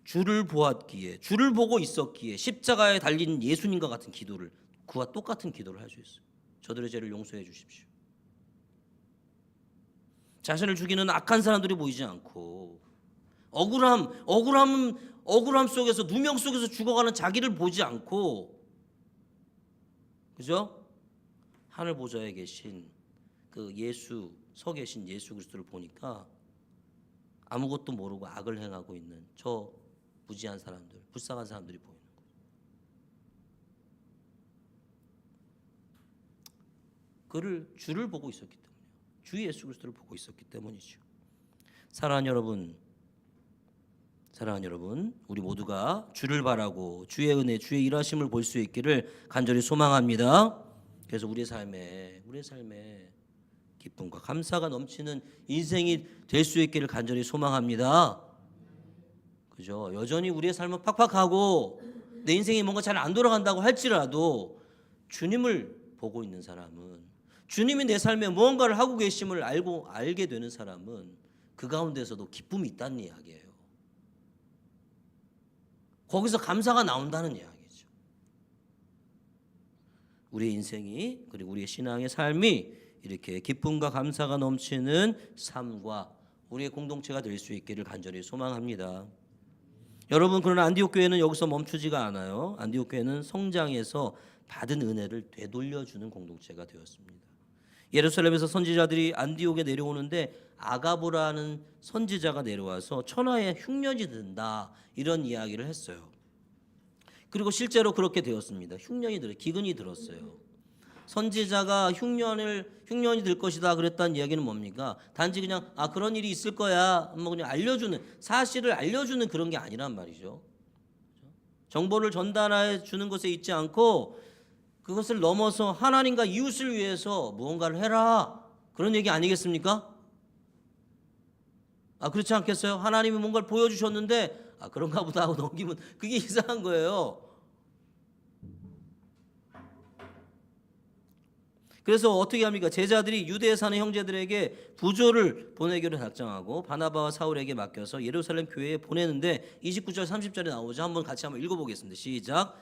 주를 보았기에 주를 보고 있었기에 십자가에 달린 예수님과 같은 기도를 그와 똑같은 기도를 할 수 있어요. 저들의 죄를 용서해 주십시오. 자신을 죽이는 악한 사람들이 보이지 않고 억울함 속에서 누명 속에서 죽어가는 자기를 보지 않고 그죠? 하늘 보좌에 계신 그 서 계신 예수 그리스도를 보니까 아무것도 모르고 악을 행하고 있는 저 무지한 사람들, 불쌍한 사람들이 보이는 거예요. 그를 주를 보고 있었기 때문이에요. 주 예수 그리스도를 보고 있었기 때문이죠. 사랑하는 여러분, 우리 모두가 주를 바라고 주의 은혜, 주의 일하심을 볼 수 있기를 간절히 소망합니다. 그래서 우리의 삶에 기쁨과 감사가 넘치는 인생이 될 수 있기를 간절히 소망합니다. 그죠? 여전히 우리의 삶은 팍팍하고 내 인생이 뭔가 잘 안 돌아간다고 할지라도 주님을 보고 있는 사람은 주님이 내 삶에 무언가를 하고 계심을 알게 되는 사람은 그 가운데서도 기쁨이 있다는 이야기예요. 거기서 감사가 나온다는 이야기죠. 우리의 인생이 그리고 우리의 신앙의 삶이 이렇게 기쁨과 감사가 넘치는 삶과 우리의 공동체가 될 수 있기를 간절히 소망합니다. 여러분 그러나 안디옥 교회는 여기서 멈추지가 않아요. 안디옥 교회는 성장해서 받은 은혜를 되돌려주는 공동체가 되었습니다. 예루살렘에서 선지자들이 안디옥에 내려오는데 아가보라는 선지자가 내려와서 천하에 흉년이 든다 이런 이야기를 했어요. 그리고 실제로 그렇게 되었습니다. 기근이 들었어요. 선지자가 흉년이 들 것이다 그랬다는 이야기는 뭡니까? 단지 그냥 그런 일이 있을 거야 뭐 그냥 사실을 알려주는 그런 게 아니란 말이죠. 정보를 전달해 주는 것에 있지 않고 그것을 넘어서 하나님과 이웃을 위해서 무언가를 해라 그런 얘기 아니겠습니까? 그렇지 않겠어요? 하나님이 뭔가를 보여주셨는데 그런가 보다 하고 넘기면 그게 이상한 거예요. 그래서 어떻게 합니까? 제자들이 유대에 사는 형제들에게 부조를 보내기로 작정하고 바나바와 사울에게 맡겨서 예루살렘 교회에 보내는데 29절 30절에 나오죠. 한번 같이 읽어보겠습니다. 시작.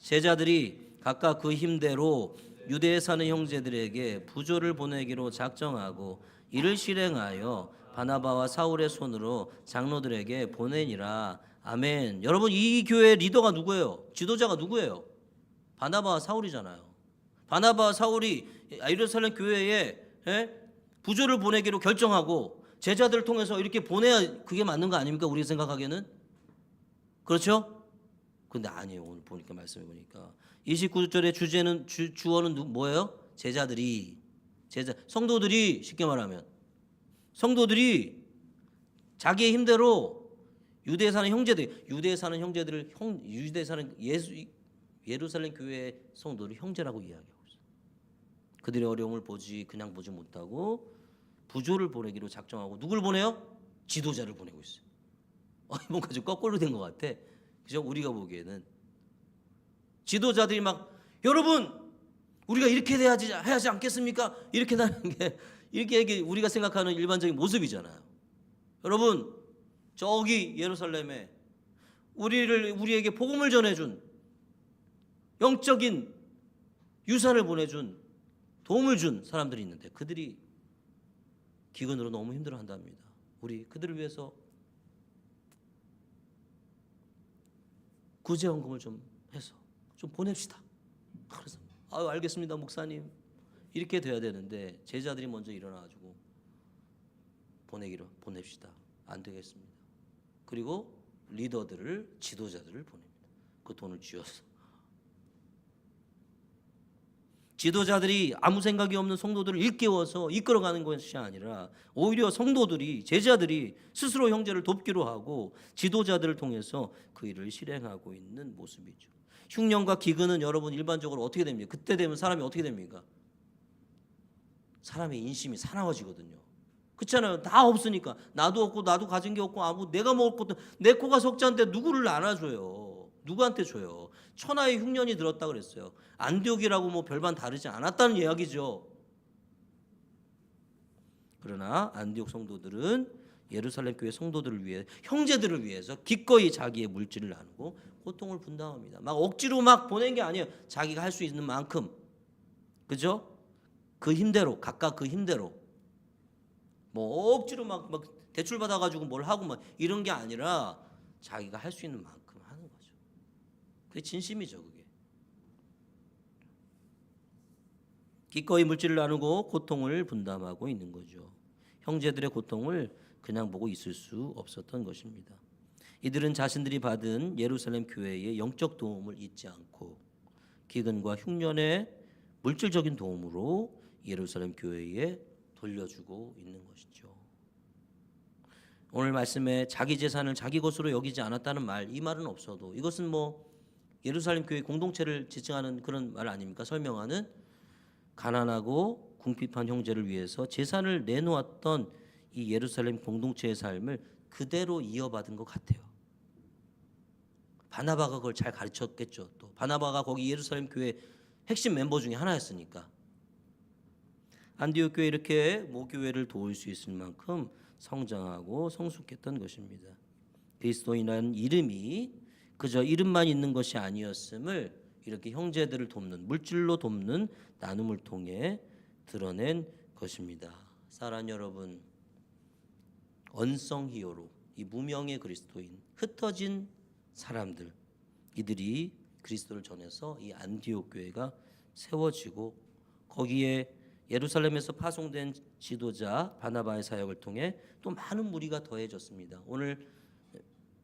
제자들이 각각 그 힘대로 유대에 사는 형제들에게 부조를 보내기로 작정하고 이를 실행하여 바나바와 사울의 손으로 장로들에게 보내니라. 아멘. 여러분 이 교회의 리더가 누구예요? 지도자가 누구예요? 바나바와 사울이잖아요. 바나바와 사울이 예루살렘 교회에 부조를 보내기로 결정하고 제자들을 통해서 이렇게 보내야 그게 맞는 거 아닙니까? 우리 생각하기에는 그렇죠? 근데 아니에요. 오늘 보니까 말씀해 보니까 29절의 주어는 뭐예요? 성도들이 쉽게 말하면 성도들이 자기의 힘대로 유대에 사는 형제들을 예루살렘 교회의 성도를 형제라고 이야기하고 있어요. 그들의 어려움을 그냥 보지 못하고 부조를 보내기로 작정하고 누굴 보내요? 지도자를 보내고 있어요. 뭔가 좀 거꾸로 된 것 같아. 그죠? 우리가 보기에는 지도자들이 여러분 우리가 이렇게 해야지 않겠습니까? 이렇게 하는 게 이렇게 우리가 생각하는 일반적인 모습이잖아요. 여러분 저기 예루살렘에 우리에게 복음을 전해준 영적인 유산을 보내준 도움을 준 사람들이 있는데 그들이 기근으로 너무 힘들어한답니다. 우리 그들을 위해서 구제헌금을 좀 해서 좀 보냅시다. 그래서 아유 알겠습니다 목사님 이렇게 돼야 되는데 제자들이 먼저 일어나가지고 보냅시다. 안 되겠습니다. 그리고 리더들을 지도자들을 보냅니다. 그 돈을 쥐어서 지도자들이 아무 생각이 없는 성도들을 일깨워서 이끌어가는 것이 아니라 오히려 성도들이 제자들이 스스로 형제를 돕기로 하고 지도자들을 통해서 그 일을 실행하고 있는 모습이죠. 흉년과 기근은 여러분 일반적으로 어떻게 됩니까? 그때 되면 사람이 어떻게 됩니까? 사람의 인심이 사나워지거든요. 그렇잖아요. 다 없으니까 나도 없고 나도 가진 게 없고 아무 내가 먹을 것도 내 코가 석자인데 누구를 안아줘요. 누구한테 줘요. 천하의 흉년이 들었다 그랬어요. 안디옥이라고 뭐 별반 다르지 않았다는 이야기죠. 그러나 안디옥 성도들은 예루살렘 교회 성도들을 위해 형제들을 위해서 기꺼이 자기의 물질을 나누고 고통을 분담합니다. 막 억지로 막 보낸 게 아니에요. 자기가 할 수 있는 만큼, 그죠? 그 힘대로 각각 그 힘대로 뭐 억지로 막 대출 받아가지고 뭘 하고 막 이런 게 아니라 자기가 할 수 있는 만큼 하는 거죠. 그게 진심이죠, 그게. 기꺼이 물질을 나누고 고통을 분담하고 있는 거죠. 형제들의 고통을 그냥 보고 있을 수 없었던 것입니다. 이들은 자신들이 받은 예루살렘 교회의 영적 도움을 잊지 않고 기근과 흉년의 물질적인 도움으로 예루살렘 교회에 돌려주고 있는 것이죠. 오늘 말씀에 자기 재산을 자기 것으로 여기지 않았다는 말, 이 말은 없어도 이것은 뭐 예루살렘 교회 공동체를 지칭하는 그런 말 아닙니까? 설명하는 가난하고 궁핍한 형제를 위해서 재산을 내놓았던 이 예루살렘 공동체의 삶을 그대로 이어받은 것 같아요. 바나바가 그걸 잘 가르쳤겠죠. 또 바나바가 거기 예루살렘 교회 핵심 멤버 중에 하나였으니까. 안디옥 교회 이렇게 모교회를 도울 수 있을 만큼 성장하고 성숙했던 것입니다. 그리스도인이라는 이름이 그저 이름만 있는 것이 아니었음을 이렇게 형제들을 돕는 물질로 돕는 나눔을 통해 드러낸 것입니다. 사랑하는 여러분, 언성 히어로, 이 무명의 그리스도인, 흩어진 사람들, 이들이 그리스도를 전해서 이 안디옥 교회가 세워지고 거기에 예루살렘에서 파송된 지도자 바나바의 사역을 통해 또 많은 무리가 더해졌습니다. 오늘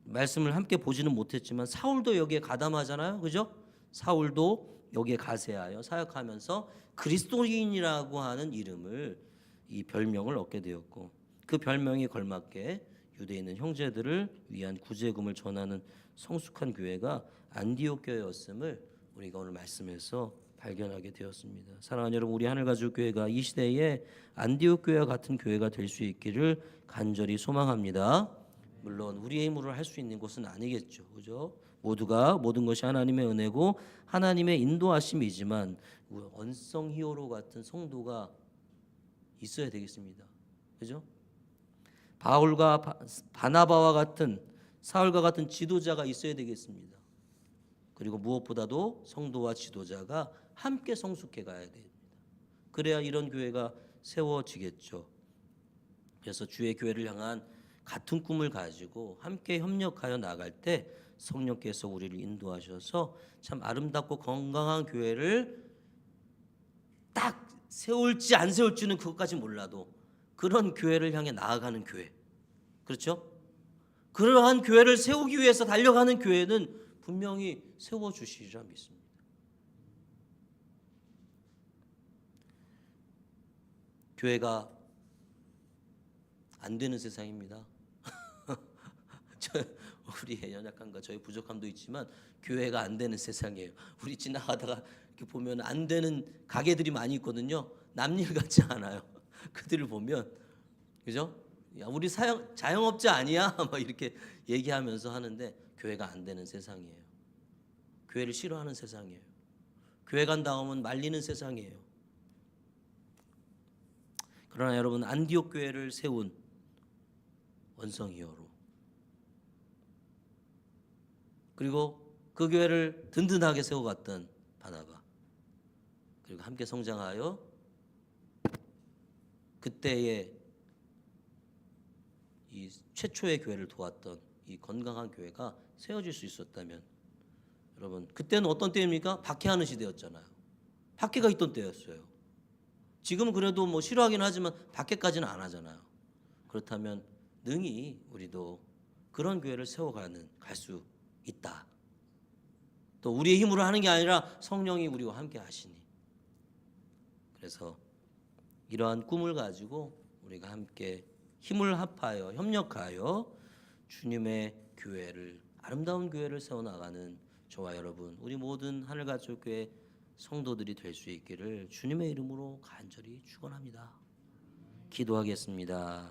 말씀을 함께 보지는 못했지만 사울도 여기에 가담하잖아요, 그죠? 사울도 여기에 가세하여 사역하면서 그리스도인이라고 하는 이름을 이 별명을 얻게 되었고 그 별명에 걸맞게 유대에 있는 형제들을 위한 구제금을 전하는 성숙한 교회가 안디옥 교회였음을 우리가 오늘 말씀에서 발견하게 되었습니다. 사랑하는 여러분, 우리 하늘가족 교회가 이 시대에 안디옥 교회와 같은 교회가 될 수 있기를 간절히 소망합니다. 물론 우리의 힘으로 할 수 있는 것은 아니겠죠, 그죠? 모두가 모든 것이 하나님의 은혜고 하나님의 인도하심이지만 언성 히어로 같은 성도가 있어야 되겠습니다, 그죠? 바울과 바나바와 같은 사울과 같은 지도자가 있어야 되겠습니다. 그리고 무엇보다도 성도와 지도자가 함께 성숙해 가야 됩니다. 그래야 이런 교회가 세워지겠죠. 그래서 주의 교회를 향한 같은 꿈을 가지고 함께 협력하여 나갈 때 성령께서 우리를 인도하셔서 참 아름답고 건강한 교회를 딱 세울지 안 세울지는 그것까지 몰라도 그런 교회를 향해 나아가는 교회, 그렇죠? 그러한 교회를 세우기 위해서 달려가는 교회는 분명히 세워주시리라 믿습니다. 교회가 안 되는 세상입니다. 우리의 연약함과 저희 부족함도 있지만 교회가 안 되는 세상이에요. 우리 지나가다가 이렇게 보면 안 되는 가게들이 많이 있거든요. 남일 같지 않아요. 그들을 보면, 그죠? 야, 우리 자영업자 아니야? 막 이렇게 얘기하면서 하는데 교회가 안 되는 세상이에요. 교회를 싫어하는 세상이에요. 교회 간다 하면 말리는 세상이에요. 그러나 여러분, 안디옥 교회를 세운 원성 히어로, 그리고 그 교회를 든든하게 세워갔던 바나바, 그리고 함께 성장하여 그때의 이 최초의 교회를 도왔던 이 건강한 교회가 세워질 수 있었다면, 여러분 그때는 어떤 때입니까? 박해하는 시대였잖아요. 박해가 있던 때였어요. 지금은 그래도 뭐 싫어하긴 하지만 박해까지는 안 하잖아요. 그렇다면 능히 우리도 그런 교회를 세워가는 갈 수 있다. 또 우리의 힘으로 하는 게 아니라 성령이 우리와 함께 하시니, 그래서 이러한 꿈을 가지고 우리가 함께 힘을 합하여 협력하여 주님의 교회를, 아름다운 교회를 세워나가는 저와 여러분, 우리 모든 하늘가족교회 성도들이 될 수 있기를 주님의 이름으로 간절히 축원합니다. 기도하겠습니다.